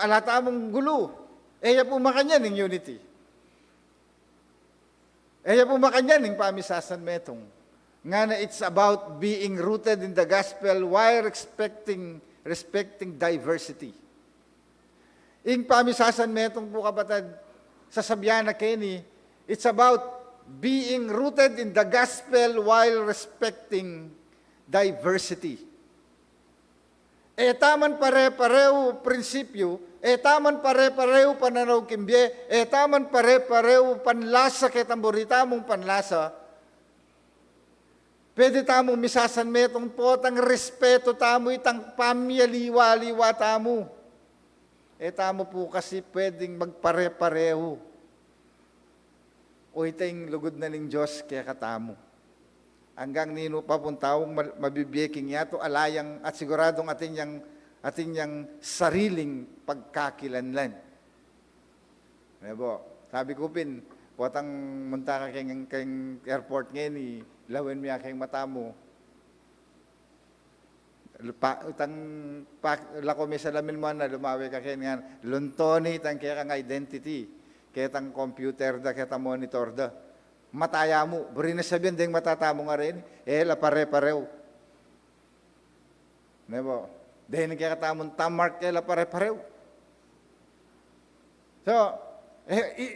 alatamong gulo. Eya po makanyan ng unity. Eya po makanyan ng pamisasan metong. Nga na it's about being rooted in the gospel while respecting diversity. Ing pamisasan metong po kapatid, sa sabyan na Kenny, it's about being rooted in the gospel while respecting diversity. Taman pare-pareho prinsipyo, taman pare-pareho pananaw kimbye, taman pare-pareho panlasa ketang borita mong panlasa, pwede tamong misasan metong po, tang respeto tamo, itang pamyaliwa-liwa tamo. Tamo po kasi pwedeng magpare-pareho. O itang lugod na ng Diyos kaya katamo. Hanggang nino pa pong taong mabibiyeking yato alayang at siguradong atin yang sariling pagkakilanlan. Sabi ko pin, potang munta ka kayong airport ngayon, lawen mo kayong mata mo. Lako may salamin mo na lumawi ka kayo nga, luntoni tang kaya kang identity, kaya tang computer da, kaya tang monitor da. Mataya mo. Buri na sabihin, ding matatamo nga rin. Pare-pareho. Nebo. Dahil nagkakatamon tamark, pare-pareho. So,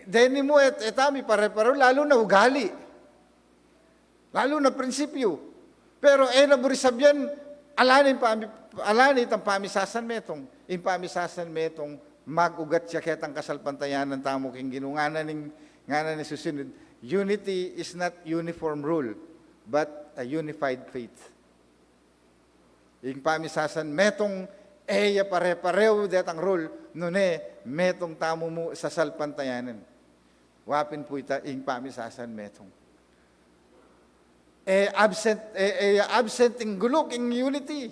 dahil mo, etami, pare-pareho, lalo na ugali. Lalo na prinsipyo. Pero, naburi sabihin, alani itang pamisasan metong. Yung pamisasan metong, mag-ugat siya ketang kasalpantayan ng tamo king ginunganan ni susunod. Unity is not uniform rule, but a unified faith. Yung pamisasan, metong pare-pareho detang rule, nune, metong tamo mo sa salpantayanan. Wapin po ita, yung pamisasan, metong. Absent in gulok, in unity.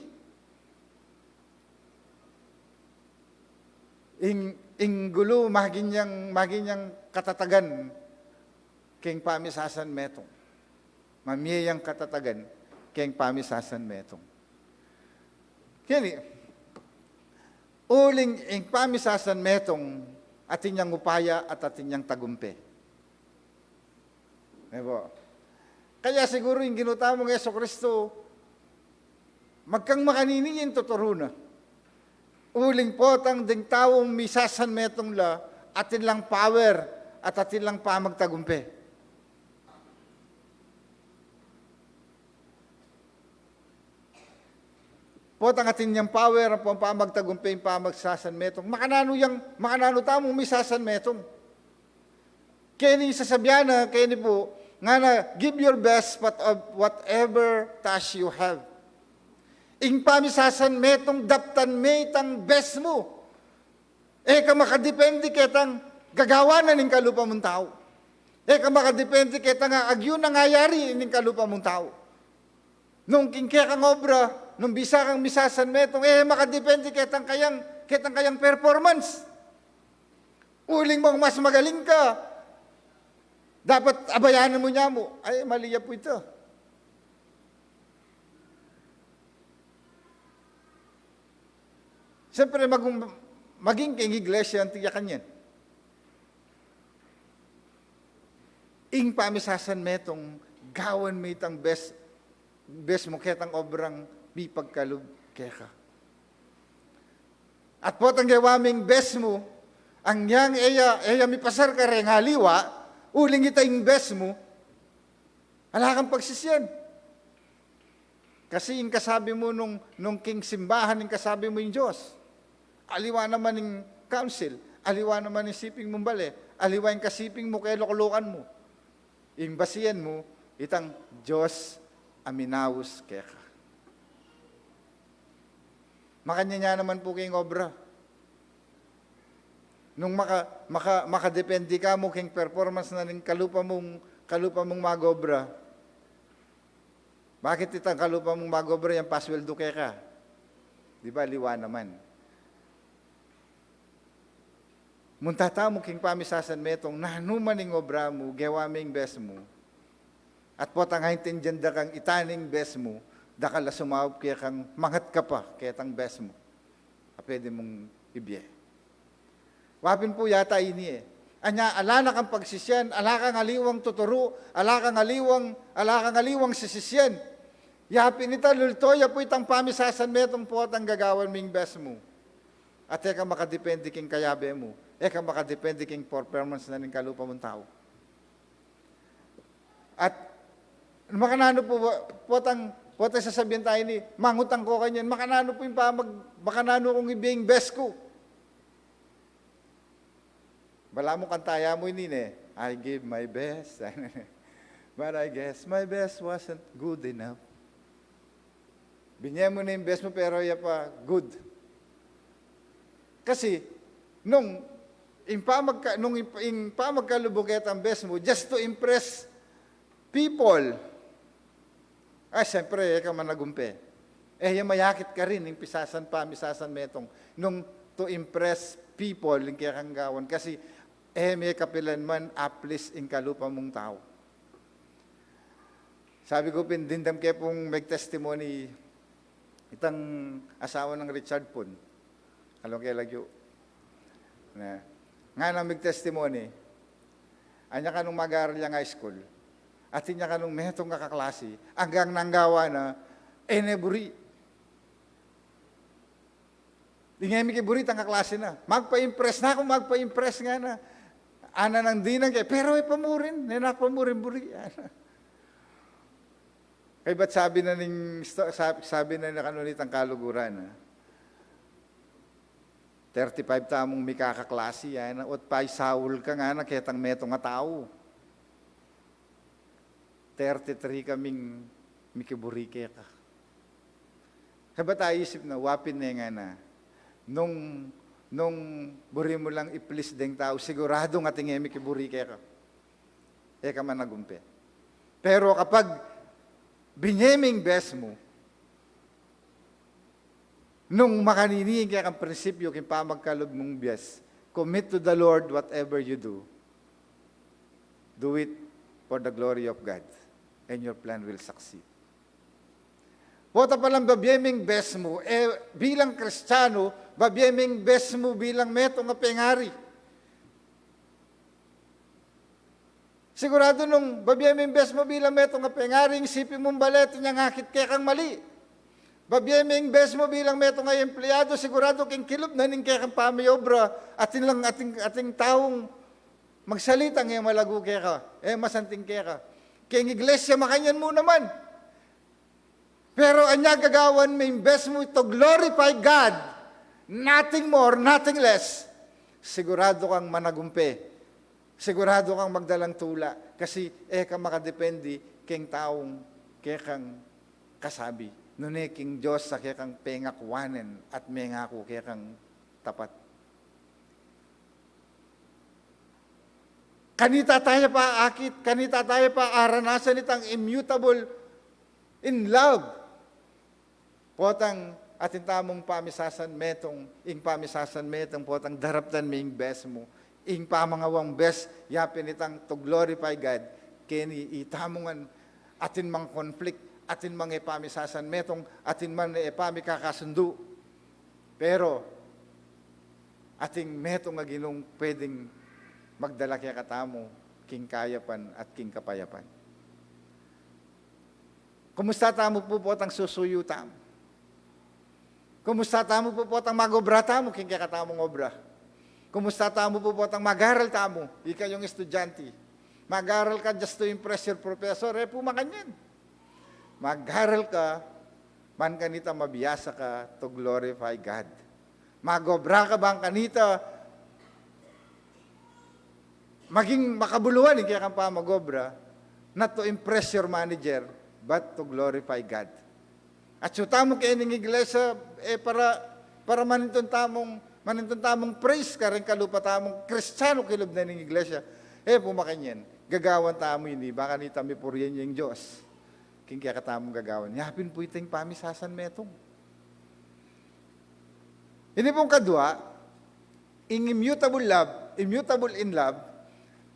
In gulo, maginyang katatagan, king pamisasan metong. Mamiyayang katatagan, king pamisasan metong. Kini, uling ing pamisasan metong atin niyang upaya at atin niyang tagumpe. Diba? Kaya siguro yung ginutamong Yeso Kristo, magkang makaniniin tuturo na. Uling potang ding taong misasan metong la, atin lang power at atin lang pamagtagumpe. Potang atin niyang power, ang pamagtagumpay, pamagsasan metong. Makanano tamong misasan metong. Kaya ni sasabihan na, kaya ni po, nga na, give your best but of whatever task you have. Ing pamisasan metong daptan metang best mo. Ka makadepende ketang gagawa na ning kalupa mong tao. Ka makadepende ketang agyo na ngayari ning kalupa mong tao. Nung kingkaya kang obra, nung bisa kang misasan metong, makadepende ketang kayang performance. Uling mong mas magaling ka, dapat abayanan mo niya mo. Maliya po ito. Siyempre, maging king iglesia ang tiyakan yan. Ing pamisasan metong, gawan metang best mo ketang obrang bipagkalub keka. At potang gawaming best mo, ang yang eya mi pasar ka rin haliwa, uling ita yung best mo, ala kang pagsisyan. Kasi yung kasabi mo nung king simbahan, yung kasabi mo yung Diyos. Aliwa naman yung council, aliwa naman yung siping mong bali, aliwa yung kasiping mo kaya lokolokan mo. Yung basiyan mo, itang Diyos aminaus keka. Makanya niya naman po kayong obra. Nung makadepende ka mo king performance na ng kalupa mong kalupa mong magobra. Bakit itang kalupa mong magobra, yung pasweldo kaya ka? Di ba, liwa naman. Muntata mo king pamisasan metong nanumaning obra mo, gewaming best mo. At po tang haintindihan da kang itaning best mo, dakala sumawag kaya kang mangat ka pa, kaya tang best mo. Pwede mong ibiye. Wapin po yata ini eh. Anya, ala na kang pagsisyan, ala kang aliwang tuturo, ala kang aliwang sisisyan. Yapin ita, lultoya po itang pamisasan metong po at ang gagawan ming best mo. At eka makadepende king kayabe mo. Eka makadepende king performance na ng kalupa mong tao. At makanano po tang sasabihin tayo ni, mangutang ko kanyan, makanano po yung makanano kong ibing best ko. Bala mo kantaya mo yun eh. I gave my best. But I guess my best wasn't good enough. Binye mo na yung best mo pero ya pa good. Kasi, nung magkalubog ang best mo, just to impress people, siyempre, ka managumpe. Yung mayakit ka rin, yung misasan metong, nung to impress people, yung kaya kang gawan. Kasi, may kapilan man, aplis in kalupa mong tao. Sabi ko, pindindam kaya pong mag-testimony, itang asawa ng Richard Pun. Alam kaya lagyo. Nga na mag-testimony, anya ka nung mag-aaral yung high school, at inya ka nung metong kakaklase, hanggang nanggawa na, neburi. Di nga may kiburit ang kaklase na. Magpa-impress na ako, magpa-impress nga na. Ana nang dinang kaya, pero pamurin, nenapamurin, buri. Kaya ba't sabi na nakanunit ang kaluguran, 35 tamong may kakaklase, at pa'y sawul ka nga na, ketang metong nga tao. 33 kaming mikiburike ka. Kaya ba tayo isip na, wapin na nga na, nung buri mo lang i-please ding tao, sigurado nga tingin mikiburike ka. Ka man nagumpe. Pero kapag binyeming best mo, nung makaniniin kaya kang prinsipyo, kin pamagkalog mong best, commit to the Lord whatever you do. Do it for the glory of God, and your plan will succeed. Pota palang babyeming best mo, bilang Kristiyano, babyeming best mo bilang meto nga pengari. Sigurado nung babyeming best mo bilang meto nga pengari, isipin mong baleto niya ngakit kaya kang mali. Babyeming best mo bilang meto nga empleyado, sigurado king kilop na ning kaya kang pamiobra, atin lang ating taong magsalita ngayon malago kaya ka, masanting kaya ka. Kaya iglesia makanyan mo naman. Pero anya gagawan may best mo to glorify God. Nothing more, nothing less. Sigurado kang managumpe. Sigurado kang magdalang tula. Kasi ka makadepende king taong kaya kang kasabi. Nune king Diyos sa kaya kang pengakwanen at mengako kaya kang tapat. Kanita tayo pa akit, kanita tayo pa aranasan itang immutable in love. Potang atin tamong pamisasan metong, potang daraptan ming best mo. Ing pamangawang best, yapin itang to glorify God, kini itamongan atin mang conflict, atin mang ipamisasan metong, atin man ipamikakasundo. Pero, ating metong nga ginong pwedeng magdala kaya katamo, king kayapan at king kapayapan. Kumusta tamo po potang susuyo tamo? Kumusta tamo po potang magobra tamo, king kaya katamong obra? Kumusta tamo po potang mag-aral tamo, ika yung estudyante? Mag-aral ka just to impress your professor, pumakanyan. Mag-aral ka, man kanita mabiyasa ka to glorify God. Magobra ka bang kanita, maging makabuluhan, kaya kang pa magobra, not to impress your manager, but to glorify God. At so tamo kayo ng iglesia, para manintong tamong praise ka rin kalupa tamong Kristiyano kilog na ng iglesia. pumakanyan. Gagawan tamo yun, baka ni tami puriyan yung Diyos. King kaya katamong gagawan. Yapin po itong pamisasan metong. Ini pong kadwa, in immutable love, immutable in love,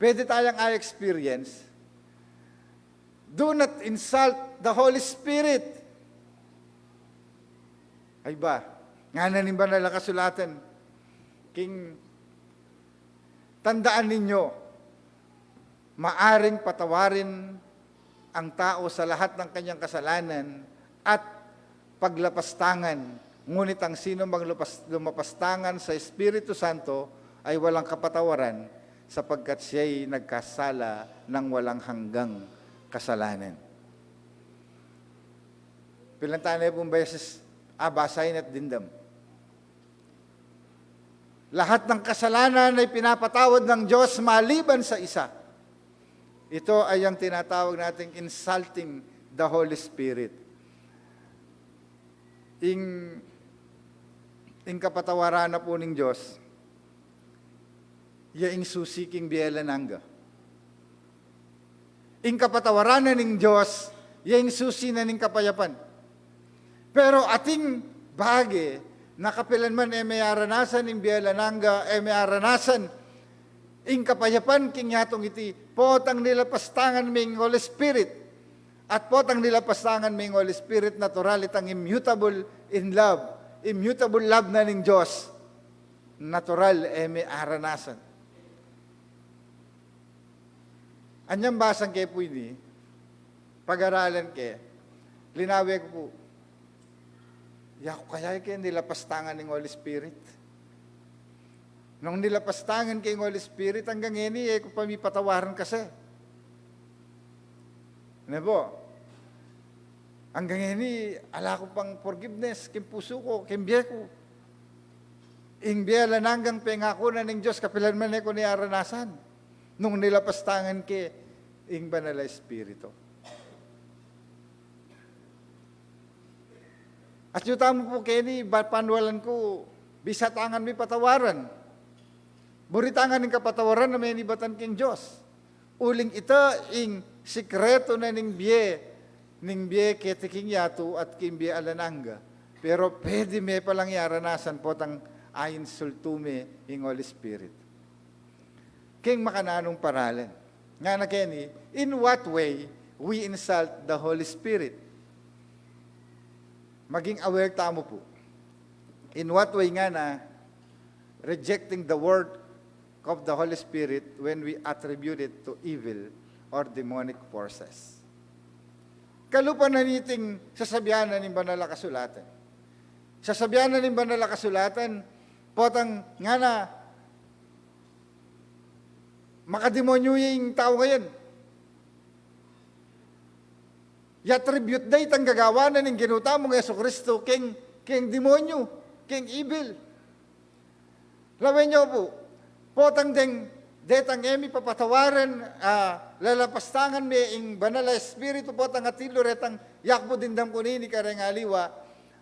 pwede tayong experience. Do not insult the Holy Spirit. Ay ba? Nga na rin ba nala kasulatan? King, tandaan ninyo, maaring patawarin ang tao sa lahat ng kanyang kasalanan at paglapastangan. Ngunit ang sino mang lumapastangan sa Espiritu Santo ay walang kapatawaran sapagkat siya'y nagkasala ng walang hanggang kasalanan. Pilantanay pong beses, basahin at dindam. Lahat ng kasalanan ay pinapatawad ng Diyos maliban sa isa. Ito ay ang tinatawag nating insulting the Holy Spirit. Ing kapatawaran na po ng Diyos, yaing susiking bielananga. Ing kapatawaran na ng Diyos, yaing susi na ng kapayapan. Pero ating bagi, nakapilan man may aranasan ng bielananga, may aranasan ing kapayapan king yatong iti, potang nilapastangan ming Holy Spirit, at potang nilapastangan ming Holy Spirit, natural itang immutable in love, immutable love na ng Diyos, natural may aranasan. Anyang basang kay po ini, pag-aralan kay, linawin ko po, yaku kaya kayo nilapastangan ng Holy Spirit. Nung nilapastangan kay Holy Spirit, hanggang ini, kung pamipatawaran kasi. Ano po? Hanggang ini, ala ko pang forgiveness, kim puso ko, kim biye ko. Ing biya lananggang pengako na ng Diyos, kapilan man ko ni aranasan. Nung nilapastangan kay ing banal na Espiritu. At yung tamo po kini, panwalan ko, bisatangan mi patawaran. Buritangan ng kapatawaran na may nibatan king Diyos. Uling ita ing sikreto na ning biye ketiking yatu at king biye alananga. Pero pwede may palang yaranasan po tang ayin sultume ing Holy Spirit. King makananong paralan. Nga na keni, in what way we insult the Holy Spirit? Maging aware tamo po. In what way nga na rejecting the word of the Holy Spirit when we attribute it to evil or demonic forces. Kalupan na niting sasabihan na ng banal na kasulatan. Sasabihan na ng banal na kasulatan, potang nga na makademonyo yung tao ngayon. I-attribute na itang gagawa na ng ginuta mong Yeso Kristo king demonyo, king evil. Lawin niyo po, potang deng detang emi papatawaran, lalapastangan may ing banal na Espiritu, potang atilo retang yakbo dindam kunini kareng aliwa,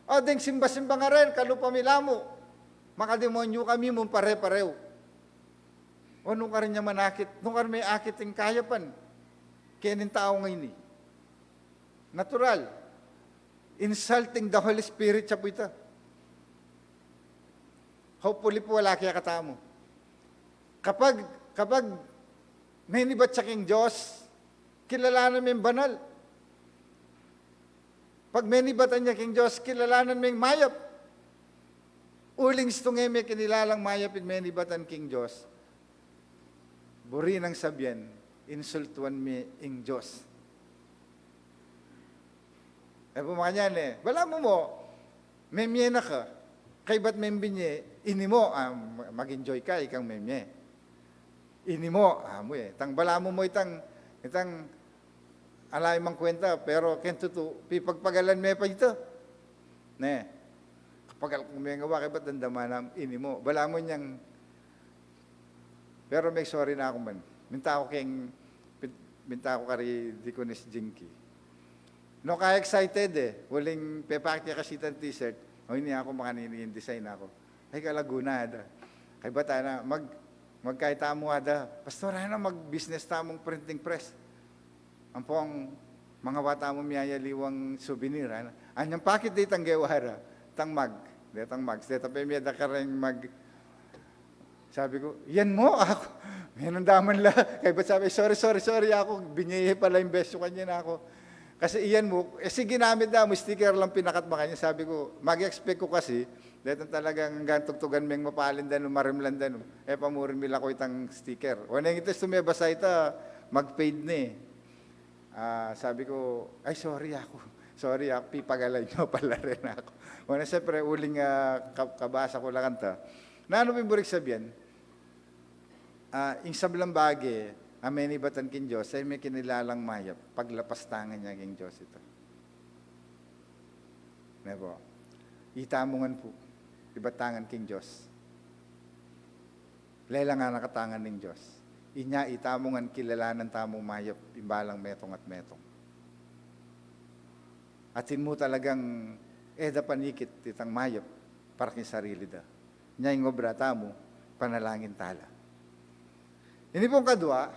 o deng simba-simba nga rin, kalupamilamo, makademonyo kami mong pare-parew. O nung ka rin niya manakit, nung ka rin may akit yung kayapan, kaya tao ngayon eh. Natural. Insulting the Holy Spirit siya po ito. Hopefully po wala kaya katamo. Kapag may nibat sa king Diyos, kilalanan mo yung banal. Pag may nibatan niya king Diyos, kilalanan mo yung mayap. Uling stungay may kinilalang mayap in may nibatan king Diyos. Buri ng sabyan, insultuan mi ing Diyos. Pumakanyan wala mo, memye na ka, kay ba't membinye, ini mo, mag-enjoy ka, ikang memye. Ini mo, tang bala mo itang alay mang kwenta, pero kentutu, pipagpagalan me pa ito. Kapag may ngawa, kay ba't dandamanam, ini mo, bala mo niyang, pero may sorry na ako man. Minta ko kari Dikonis Jinky. No ka excited Waling pepakya kasitan t-shirt. O hindi ako makanini yung design ako. Ay kalagunada. Kay bata na, magkaita mo ada, Pastor, ano mag-business tamong printing press? Ang po ang mga bata mo miyayaliwang souvenir. Ano? Anyang pakit di tang gewara, tang mag. Detang mag. Deta pa miya da ka rin mag. Sabi ko, yan mo ako. Meron daman la. Kaya ba't sabi, sorry ako. Binyahe pala yung beso kanya na ako. Kasi iyan mo, sige ginamit na mo, sticker lang pinakat ba kanya. Sabi ko, mag-expect ko kasi, dito talagang gantugtugan meng mapalindan, marimlandan. Pamurin mila ko itang sticker. Wala yung itas tumebasa ita, mag-paid na eh. Sabi ko, ay sorry ako, pipagalay nyo pala rin ako. Wala siyempre, uling kabasa ko lang kanta. Na ano piburik sabihin? Yung sablang bagay, ameni batan kin Diyos, ay may kinilalang mayap, paglapastangan niya king Diyos ito. Nebo, itamungan po, ibatangan king Diyos. Lela nga nakatangan ng Diyos. Inya itamungan kilalanan tamong mayap, imbalang metong at metong. Atin mo talagang eda panikit itang mayap para kin sarili da. Nya yung obra tamo, panalangin tala. Ini pong kadwa,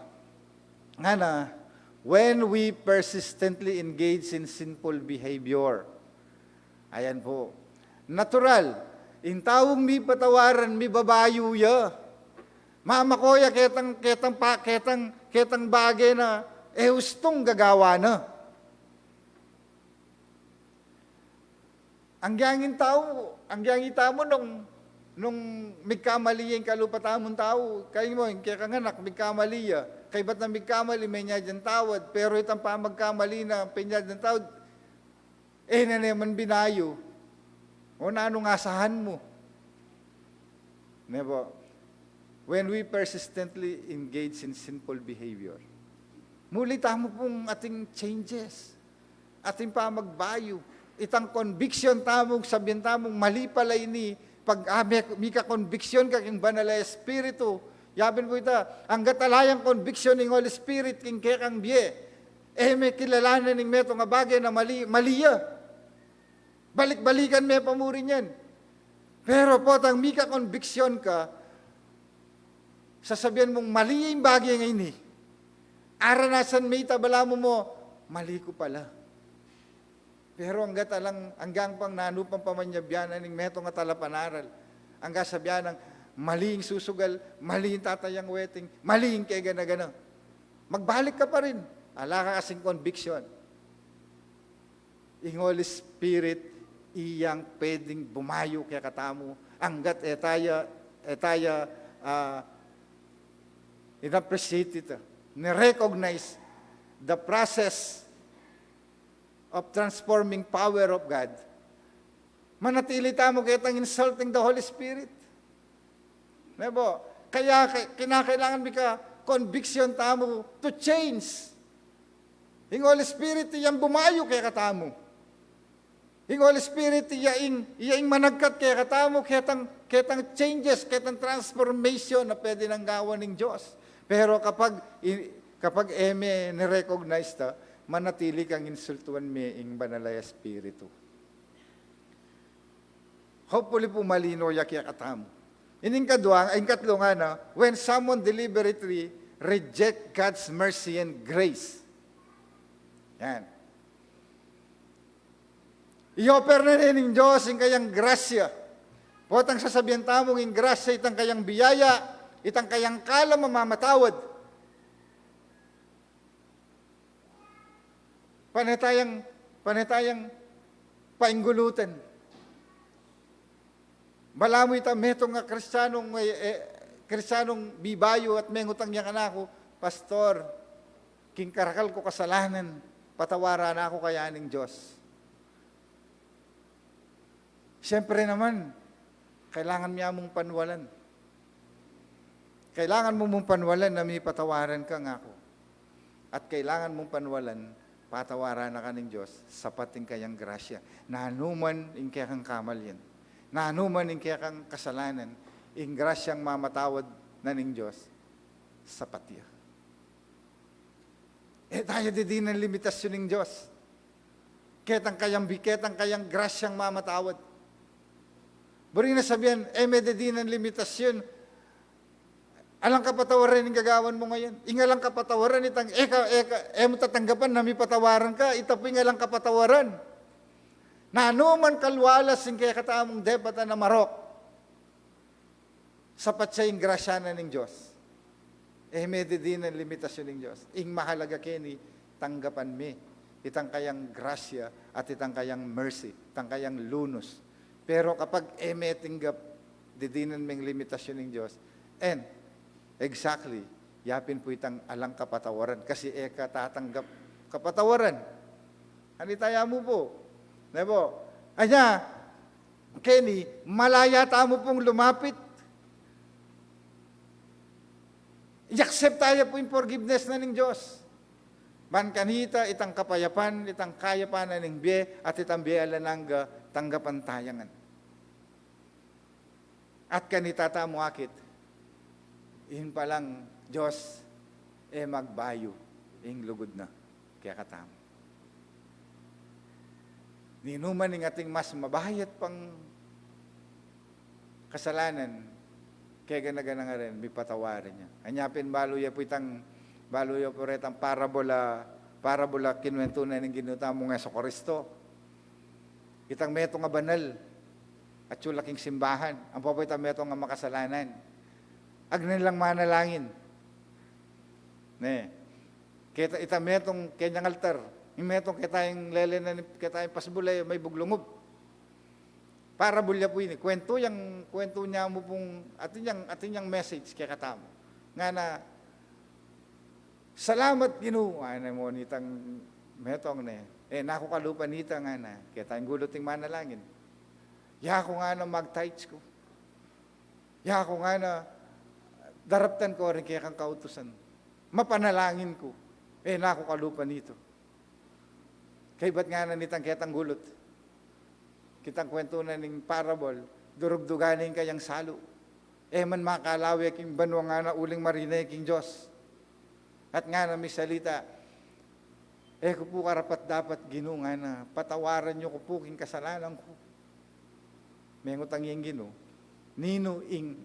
nga na, when we persistently engage in sinful behavior, ayan po, natural, in tawong mi patawaran, mi babayo ya. Mama ko ya, ketang bagay na, hustong gagawa na. Ang gyangin tamo nung migkamali yung kalupatamon tao, kayo mo, kaya kanganak, migkamali ya. Kay ba't na migkamali, may niya dyan tawad, pero itang pa magkamali na, pinya dyan tawad, na naman binayo. O na anong asahan mo? Nebo, when we persistently engage in sinful behavior, muli tamo pong ating changes, ating pa magbayo, itang conviction tamong, sabihin tamong, mali pala ini, pag may ka-conviction ka king banal na Espiritu, yabin po ita, ang gatalayang conviction ng Holy Spirit king kekang biye, may kilalanan ng meto nga bagay na maliya. Balik-balikan may pamurin yan. Pero po, tang may ka-conviction ka, sasabihan mong mali yung bagay nga ini. Aranasan may tabala mo, mali ko pala. Pero hanggang pang nanupang pamanyabyanan ng meto nga talapanaral. Hanggang sabihan ng maling susugal, maling tatayang wedding, maling kaya gana-gana. Magbalik ka pa rin. Ala ka kasing conviction. Yung Holy Spirit, iyang pwedeng bumayo kaya katamo. Hanggat etaya, in-appreciate ito. Ni-recognize the process of transforming power of God. Manatili tamo kitang insulting the Holy Spirit. Nebo, kaya kinakailangan ka conviction tamo to change. Yung Holy Spirit iyang bumayo kaya katamo. Yung Holy Spirit iyang managkat kaya katamo, ketang changes, ketang transformation na pwede nang gawa ng Diyos. Pero kapag ni-recognize ta, manatili kang insultuan mi ing banalay Espiritu. Hopefully po malino yakya katamo. Ining katlo nga na, when someone deliberately reject God's mercy and grace. Yan. I-offer na rin ng Diyos yung kayang grasya. Potang sasabihan tamong yung grasya, itang kayang biyaya, itang kayang kala mamamatawad. Panitayang painggulutan. Malamo ita, metong nga kristyanong bibayo at mengutang niya kanako, Pastor, king karakal ko kasalanan, patawaran ako kaya ng Diyos. Siyempre naman, kailangan niya mong panwalan. Kailangan mong panwalan na may patawaran ka nga ako. At kailangan mong panwalan, patawaran na ka ng Diyos, sapating kayang grasya. Nanuman ing kaya kang kamalyan. Nanuman ing kaya kang kasalanan, ing grasyang mamatawad na ng Diyos, sapat yan. Tayo din ng limitasyon ng Diyos. Ketang kayang grasyang mamatawad. Buri na sabihan, may din ng limitasyon. Alang kapatawaran yung gagawan mo ngayon. Ingalang kapatawaran, itang, mo tatanggapan na may patawaran ka, itapo ingalang kapatawaran. Na anuman kalwalas yung kaya katamong debata na marok, sapat siya yung grasya na ng Diyos. Mede din ang limitasyon ng Diyos. Ing mahalaga kini, tanggapan mi. Itang kayang grasya at itang kayang mercy, itang kayang lunos. Pero kapag tinggap, didinan ming limitasyon ng Diyos, and exactly, yapin po itang alang kapatawaran. Kasi tatanggap kapatawaran. Anitaya mo po. Diba? Anya, Kenny, malaya mo pong lumapit. I-accept tayo po yung forgiveness na ng Diyos. Man kanita, itang kapayapan, itang kayapan na ng biye, at itang biye alanang tanggapan tayangan. At kanita mo akit, ihin palang Diyos, magbayo, ing lugod na, kaya katamo. Ninuman ng ating mas mabayat pang kasalanan, kaya gana-gana nga rin, may patawarin niya. Anyapin baluya po itang parabola kinuwentunan ng ginuta mo nga sa Kristo. Itang meto nga banal, at laking simbahan, ang papayta meto nga makasalanan. Agnan lang manalangin. Kita itang metong kanyang altar, yung metong kitayang lelenan, kitayang pasbulay, may buglungob. Para bulya po ini, kwento niya mo pong, atin yang message kaya katamo. Nga na, salamat Ginoo, ano mo nitang metong na, naku kalupa nita nga na, kaya tayong guluting manalangin. Yako nga na mag-tights ko. Yako nga na, daraptan ko rin kaya kang kautusan. Mapanalangin ko, naku kalupa nito. Kaya ba't nga na nitang kaya tang gulot? Kitang kwento na ng parable, durugduganin kayang salo. Man makalawi king banwa nga na uling marinay king Diyos. At nga na may salita, ko po karapat dapat Ginoo nga na patawaran niyo ko po king kasalanan ko. May ngutang yung Ginoo, nino ing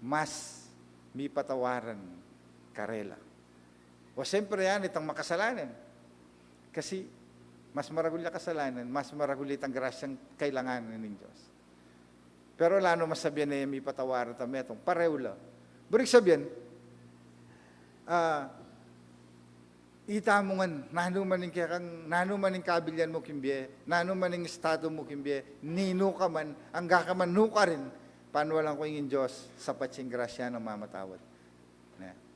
mas mi patawaran karela. O siyempre yan, itang makasalanan. Kasi mas maragulya kasalanan, mas maragulit ang grasyang kailanganan ng Diyos. Pero lano masabihan na yung may patawaran ta metong pareho lang. Burik sabihin, itamungan, nanuman ng kabilyan mo kimbiye, nanuman ng estado mo kimbiye, nino ka man, angga ka man, nuka rin, paano walang ko yung Diyos, sapat siyang grasya ng mamatawad.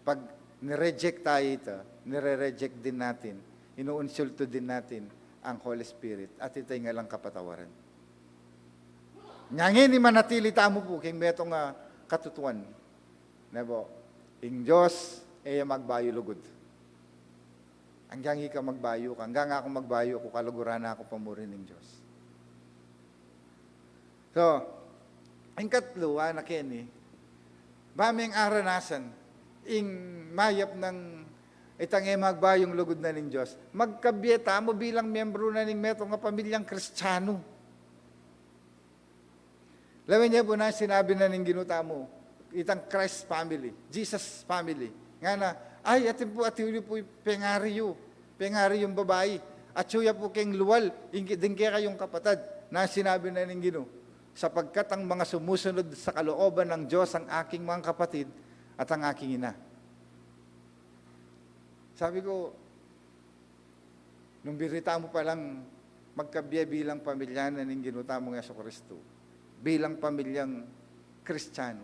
Pag nireject tayo ito, nire-reject din natin, inuunsulto din natin ang Holy Spirit at itay nga lang kapatawaran. Nyangin ni manatili tamo po king metong katutuan. Nebo, ing Diyos magbayo lugod. Hanggang ka magbayo ka, hanggang ako magbayo ko, kaluguran na ako pamurin ng Diyos. So, ang katlo, na Kenny, baming aranasan, ing mayap ng itang magbayong lugod na ng Diyos, magkabyeta mo bilang miyembro na ng metong nga pamilyang Kristiyano. Lawin niya po na sinabi na ng ginuta mo, itang Christ family, Jesus family. Nga na, atin po po pengari yung babae. At suya po keng luwal, din kaya kayong kapatid, na sinabi na ng Ginoo, sapagkat ang mga sumusunod sa kalooban ng Diyos ang aking mga kapatid at ang aking ina. Sabi ko, nung birita mo palang magkabiya bilang pamilya na ng ginuta mo ng Yesu Kristo, bilang pamilyang Kristiyano,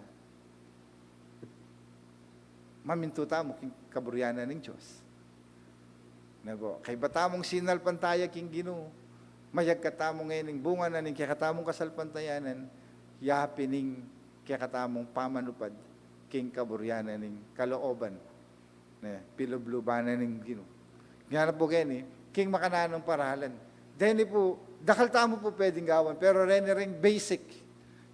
mamintuta mo king kaburyanan ng Diyos. Kay batamong sinalpantaya king Ginoo, mayag katamong ngayon ng bunga na ng kakatamong kasalpantayanan, yapining kakatamong pamanupad king kaburyanan ng kalooban. Pilublubanan ng Ginoo. Nga na po gani, king makananong paralan. Deni po, dakal tamo po pwedeng gawan, pero rin basic.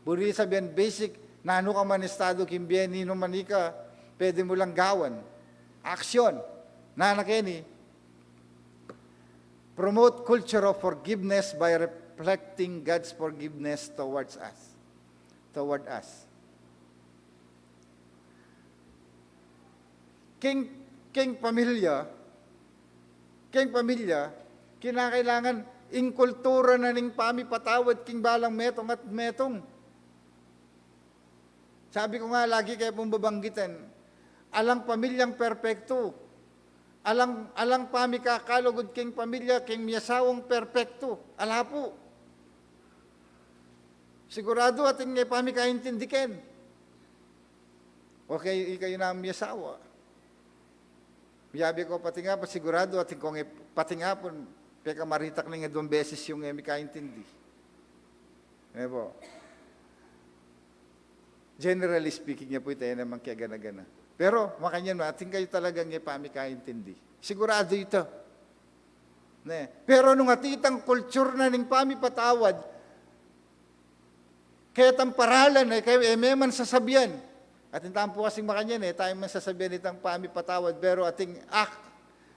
Buri sabihan basic, nano ka man estado kimbiyan, nino manika, pwede mo lang gawan. Aksyon. Nanakeni, promote culture of forgiveness by reflecting God's forgiveness toward us. king pamilya, kinakailangan ing kultura na ning pamipatawad king balang metong at metong. Sabi ko nga lagi kayo pong babanggitan, alang pamilyang perpekto, alang pamikakalugod king pamilya, king miyasawang perpekto, ala po. Sigurado ating ngay pamikaintindiken. O kayo na miyasawa. Biyabi ko pati nga pa sigurado ating kung pati nga po, peka maritak na nga 2 beses yung mikaintindi. Ano po? Generally speaking niya po ito naman kaya gana-gana. Pero makanyan ating kayo talagang ngay pamikaintindi. Sigurado ito. Ne. Pero nung atitang kulture na ning pamipatawad, kaya tang paralan, kaya may man sasabihan. At hintaan po kasing makanyan, tayo man sasabihan itang pamipatawad, pero ating act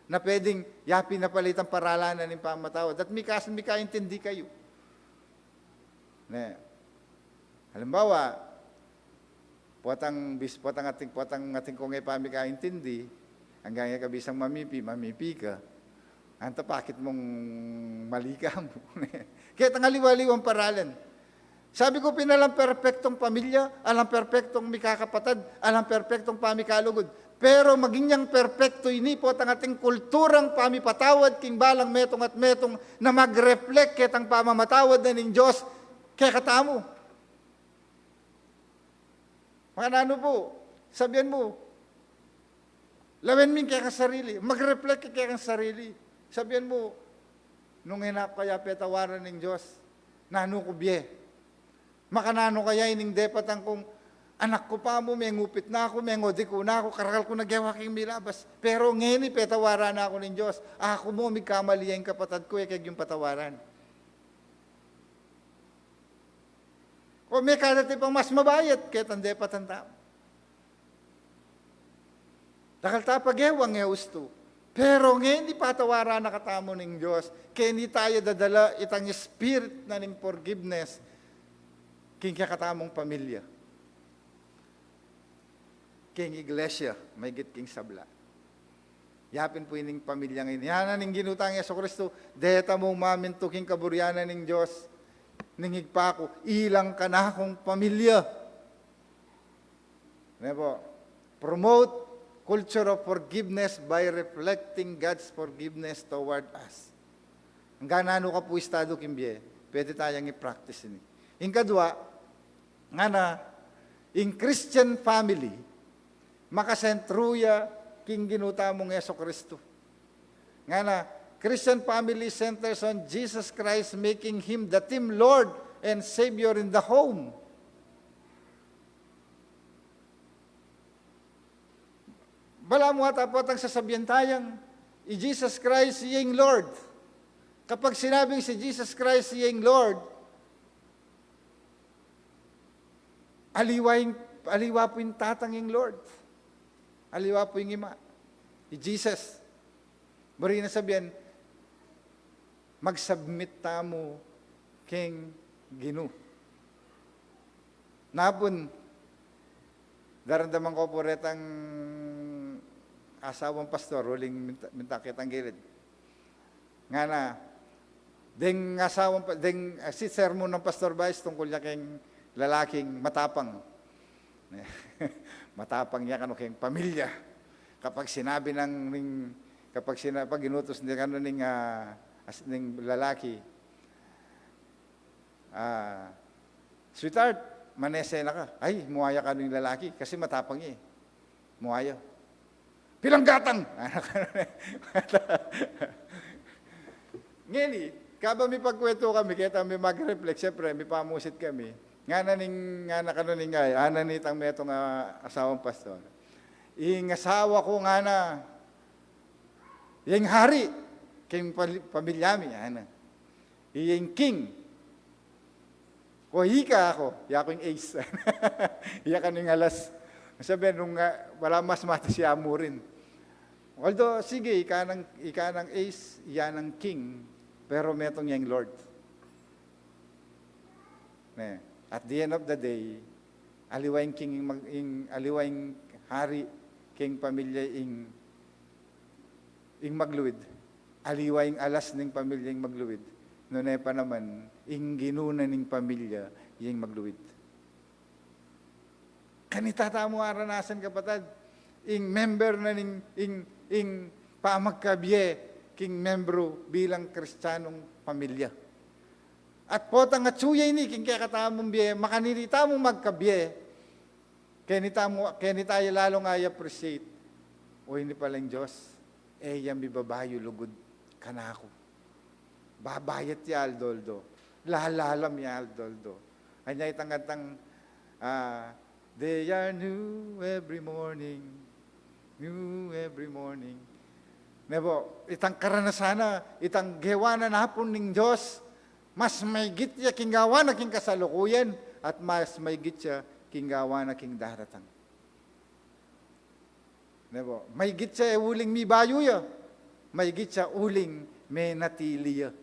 na pwedeng yapi na palitang paralanan ng pamatawad. At mikaintindi kayo. Ne. Halimbawa, puwatang ating kung ay pamikaintindi, hanggang nga kabisang mamipi ka, ang tapakit mong mali ka mo. Kaya tangaliwaliw ang paralan. Sabi ko, pinalang perpektong pamilya, alang perpektong mikakapatad, alang perpektong pamikalugod. Pero maging niyang perpekto ini po ang ating kulturang pamipatawad, king balang metong at metong na mag-reflect ketang pamamatawad na ng Diyos kaya katamo. Mga nano po, sabihan mo, lawen min kaya ka sarili, mag-reflect kaya kang sarili. Sabihan mo, nung hinap kaya petawaran ng Diyos, nano ko biye. Makanano kaya ining depatang kung anak ko pa mo, may ngupit na ako, may ngodi ko na ako, karakal ko nagyawa king milabas. Pero ngayon petawara na ako ng Diyos. Ako mo, may kamali yung kapatad ko, kaya yung patawaran. O may kadati pang mas mabayat, kaya tanda patanda. Dakal tapagewang eusto. Pero ngayon patawara na katamo ng Diyos, kaya hindi tayo dadala itang spirit na ng forgiveness, king kakatamong pamilya. King iglesia, may king sabla. Yapin po ining pamilya ngayon. Yan ning ginutang Yeso Kristo, deta mong maminto king kaburyanan ng Diyos, ning higpa ko, ilang ka na akong pamilya. Ano po? Promote culture of forgiveness by reflecting God's forgiveness toward us. Hanggang nano ka po estado kimbiye, pwede tayong i-practice ini. Yung kadwa, nga na, in Christian family, makasentruya king ginuta mong Yeso Kristo. Nga na, Christian family centers on Jesus Christ, making Him the team Lord and Savior in the home. Bala mo atapot ang sasabihan tayang, Jesus Christ siyang Lord. Kapag sinabing si Jesus Christ siyang Lord, aliwa po yung tatang yung Lord. Aliwa po yung ima. Jesus. Bari na sabihan, mag-submit tamo king Ginu. Napon, darandaman ko po retang asawang pastor, huling mintakit ang gilid. Nga na, si sermon ng Pastor Vice tungkol niya kayong lalaking matapang. Matapang niya kano kayong pamilya. Kapag sinabi pag inutos niya kano ning lalaki, sweetheart, manesena ka. Ay, muaya ka ng lalaki kasi matapang niya eh. Muaya. Pilanggatang! Ngayon kaba may pagkwento kami, kaya may mag-reflect, siyempre, may pamusit kami. Nga na kanuning ay, ananitang metong asawang pastor. Ing asawa ko nga na, yung hari, king pamilyami, ana. Iyeng king. Ko hika ako, yakong ace. Iya kaning alas. Sabi nung wala mas mata si Amurin. Although, sige, ika ng ace, yan ng king, pero metong yung Lord. At the end of the day, aliwayng king, aliwayng hari, king pamilya ing magluwid. Aliwa ing alas ning pamilya ing magluwid. Nunay pa naman, ing ginuna ning pamilya ing magluwid. Kanita mo aranasan kapatid, ing member na ing pamagkabye, king membro bilang kristyanong pamilya. At potang at suyay ni, king kaya katamong biye, makanirita mo magkabye, kaya ni tayo lalong ay appreciate. O hindi palang Diyos, yami babayo lugod kanako. Babayat ya aldoldo. Lalalam ya aldoldo. Kanya itang they are new every morning. New every morning. Nebo, itang karanasana, itang gewana na hapon ng Diyos, mas may gitya king gawa na king kasalukuyan, at mas may gitya king gawa na king daratang. Nebo, may gitya uling mi bayuya, may gitya uling may natiliya.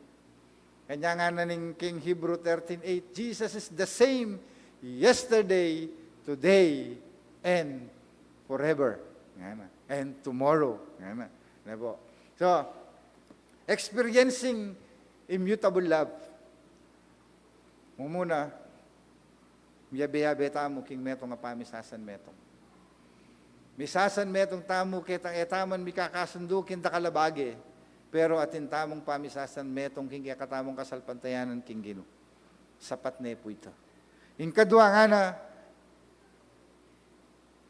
Kanya nga na ning King Hebrew 13:8, Jesus is the same yesterday, today, and forever. And tomorrow. Nebo. So, experiencing immutable love. Mumuna, miyabe-yabe tamo king metong apamisasan metong. Misasan metong tamo kitang etaman mi kakasundukin da kalabage. Pero atin tamong pamisasan metong king katamong kasalpantayanan king Gino. Sapat na po ito. Yung kadwa nga na,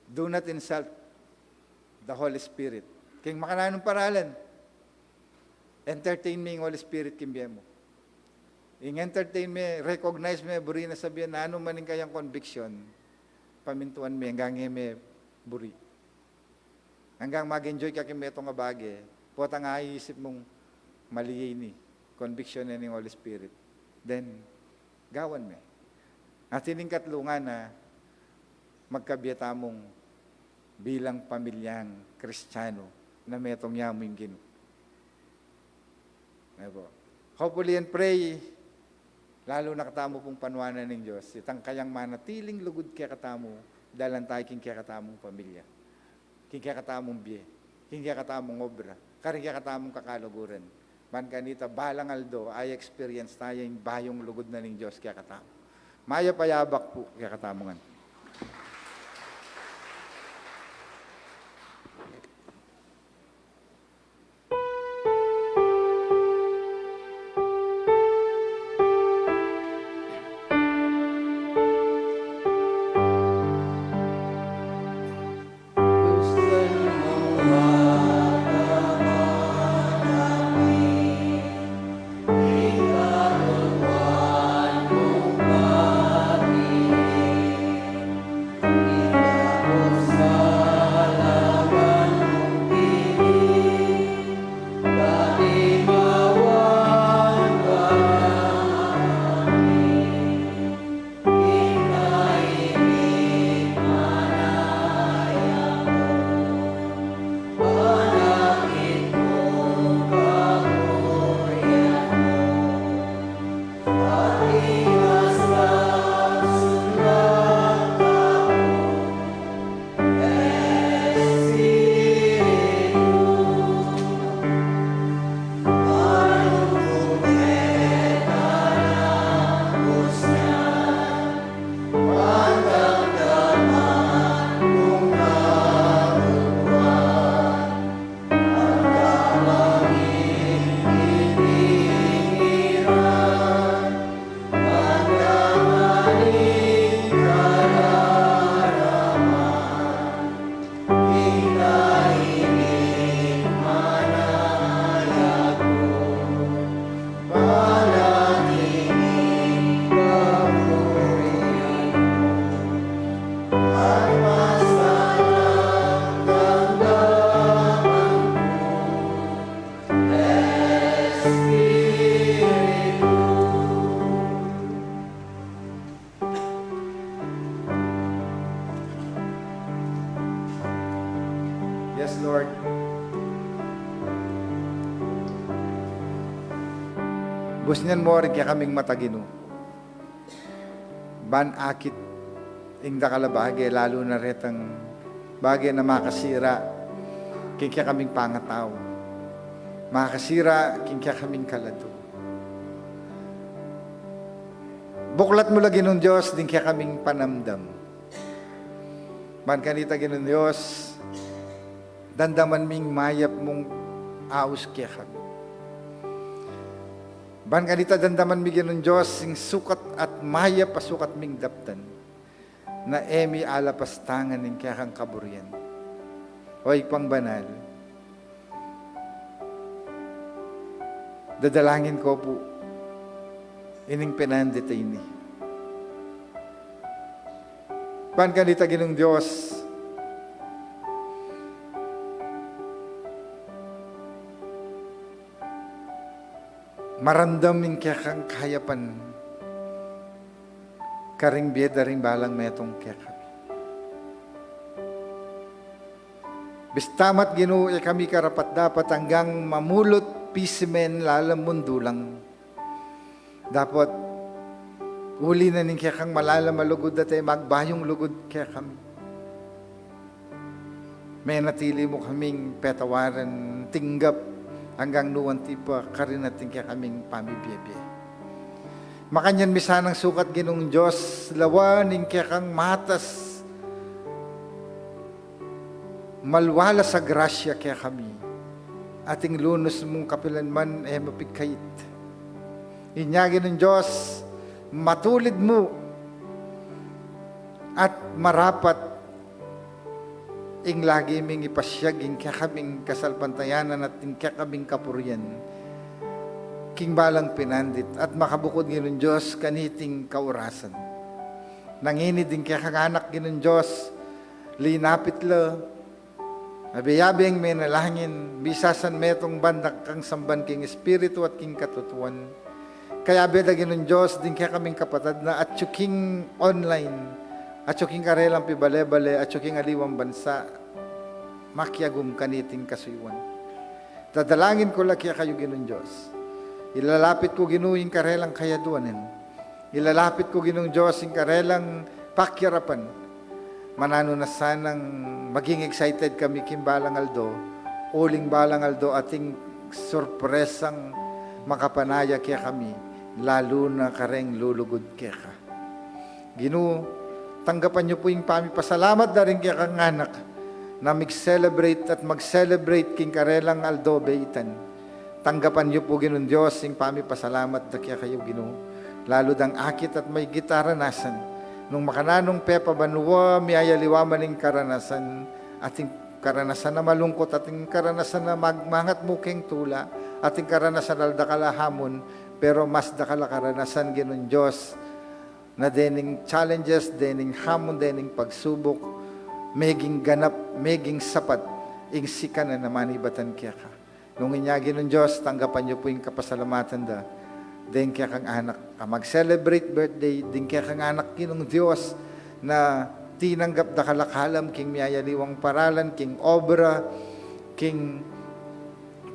do not insult the Holy Spirit. King makananong paralan, entertain me yung Holy Spirit kimbiya mo. Yung entertain me, recognize me, buri na sabihin na ano maning kayang conviction, pamintuan me, hanggang me buri. Hanggang mag-enjoy ka kimetong nga bagay, puwata nga iisip mong maliye ni, conviction na ng Holy Spirit. Then, gawan me. At ining katlungan na magkabiyata mong bilang pamilyang Kristiyano na metong yaming Gino. Hopefully and pray, lalo nakatamo pong panwanan ng Diyos, itang kayang manatiling lugod kaya katamo, dalan tayo king kaya katamong pamilya, king kaya katamong biye, king kaya katamong obra, karing kaya katamong kakaluguran. Man kanita, balang aldo, ay experience tayo yung bayong lugod na ng Diyos kaya katamo. Maya payabak po kaya katamongan. Yes, Lord. Busnyan mo rin kaya kaming matagino. Ban akit ing da kalabage, lalo na retang bagay na makasira, king kaya kaming pangataw. Makasira, king kaya kaming kalado. Buklat mo lagi ng Diyos, din kaya kaming panamdam. Man kanita ginong Diyos, dandaman ming mayap mong aus kaya kami. Ban kanita dandaman mi ginong Diyos, sing sukat at mayap pasukat ming daptan, na emi alapastangan ng kaya kang kaburyan. O ipang banal, dadalangin ko po, ining pinandita ini. Pan kanita ginong Diyos, maramdam yung kaya kang kayapan, karing biyeda ring balang metong kaya kami. Bistamat Ginoo kami karapat dapat hanggang mamulot pisimen lalam mundo lang. Dapat uli na ning kaya kang malala malugod at magbayong lugod kaya kami. May natili mo kaming petawaran, tinggap, hanggang nuwan tipa karin natin kaya kaming pamibiyebe. Makanyan misanang sukat Ginong Diyos, lawanin kaya kang matas, malwala sa grasya kaya kami, ating lunos mong kapilanman mapikait. Inyagin ng Diyos, matulid mo at marapat ing lagi ming ipasyag ing kaya kaming kasalpantayanan at ing kaya kaming kapuryan king balang pinandit at makabukod ginong Diyos kaniting kaurasan. Nanginid ing kaya kanganak ginong Diyos, linapit la, abiyabing may nalangin, bisasan metong bandak kang samban king espiritu at king katutuan. Kaya beda ginong Diyos, din kaya kaming kapatad na at yuking online, at yuking karelang pibale-bale, at yuking aliwang bansa, makyagum kaniting kasuyuan. Dadalangin ko lang kaya kayo ginong Diyos. Ilalapit ko ginuing karelang kayaduanin. Ilalapit ko ginong Diyos yung karelang pakyarapan. Manano na sanang maging excited kami kimbalang Aldo, uling balang Aldo ating sorpresang makapanaya kaya kami, lalo na kareng lulugod kaya ka. Ginoo, tanggapan niyo po yung pasalamat na rin kaya kang anak na mag-celebrate at mag-celebrate king karelang Aldo Beitan. Tanggapan niyo po Ginoo Diyos yung pasalamat na kaya kayo Ginoo. Lalo dang akit at may gitaranasan. Nung makananong pepa banwa, miyayaliwa maning karanasan, ating karanasan na malungkot, ating karanasan na magmangat muking tula, ating karanasan na dakalahamon, pero mas dakala karanasan Ginoo Diyos, na dening challenges, dening hamon, dening pagsubok, meging ganap, meging sapat, ing sika na naman ibatan kaya ka. Nung inyagi ng Diyos, tanggapan niyo po yung kapasalamatan da. Din kaya kang anak, mag-celebrate birthday, din kaya kang anak kinong Diyos na tinanggap da kalakalam, king miyayaliwang paralan, king obra, king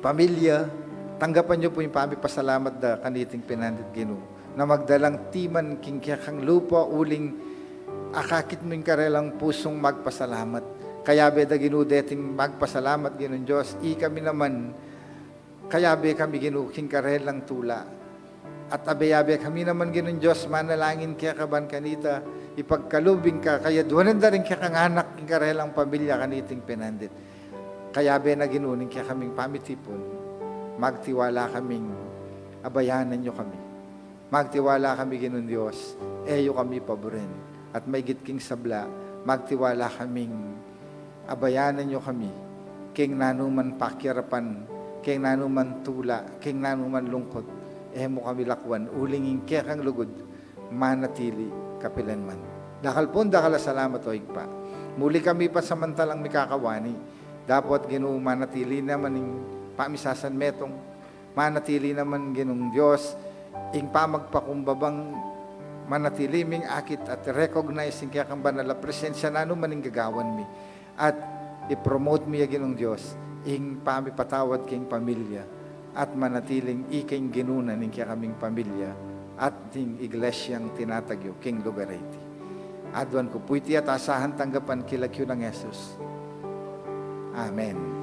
pamilya. Tanggapan niyo po yung pasalamat da kaniting pinandit Ginoo. Na magdalang timan king kaya kang lupa, uling akakit mo yung karelang pusong magpasalamat. Kaya beda Ginoo deting magpasalamat Ginoo Diyos, kami naman, kaya be kami Ginoo king karelang tula. At abe-abe kami naman Ginoo Diyos, manalangin kaya kaban kanita, ipagkalubing ka, kaya duwanan da rin kaya kang anak king karelang pamilya kaniting pinandit. Kaya be na Ginoo ning kaya kaming pamitipon, magtiwala kaming, abayanan nyo kami. Magtiwala kami Ginoo Diyos, eyo kami paborin. At may gitking sabla, magtiwala kaming, abayanan nyo kami, king nanuman pakyarapan, king nanuman tula, king nanuman lungkot, mo kami lakwan, ulingin kaya kang lugod, manatili kapilanman. Dakal po, dakala salamat o higpa. Muli kami pa samantalang mikakawani, dapat Ginoo manatili naman ng pamisasan metong, manatili naman Ginoong Diyos, ing pamagpakumbabang manatili ming akit at recognizing kaya kang banal na presensya na maning gagawan mi. At i-promote mi Ginong Diyos, ing pamipatawad king pamilya, at manatiling iking ginunan ning kaya kaming pamilya, at ting iglesyang tinatagyo king lugar iti. Adwan ko po iti at asahan tanggapan kilagyo ng Jesus. Amen.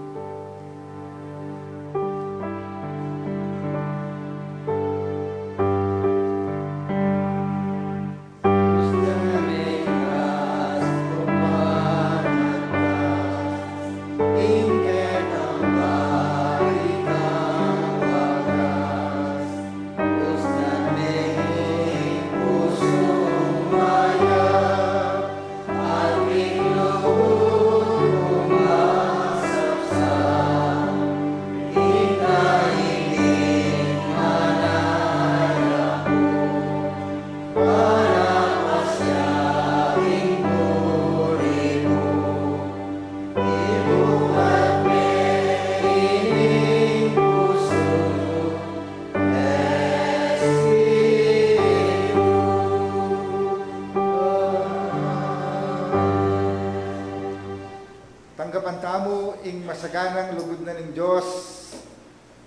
Tanggapan tamo ing masaganang lugod na ng Diyos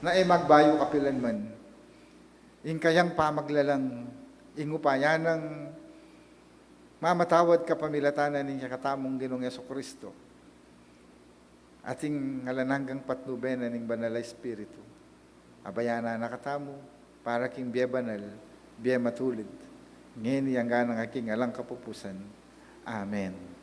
na magbayo kapilanman. Ing kayang pamaglalang ingupayan ng mamatawad ka pamilatanan ng katamong Ginoong Jesucristo. Ating ngalananggang patnuben na ning banal na Espiritu. Abayana nakatamo para king biya banal, biya matulid. Ngayon yang ganang aking alang kapupusan. Amen.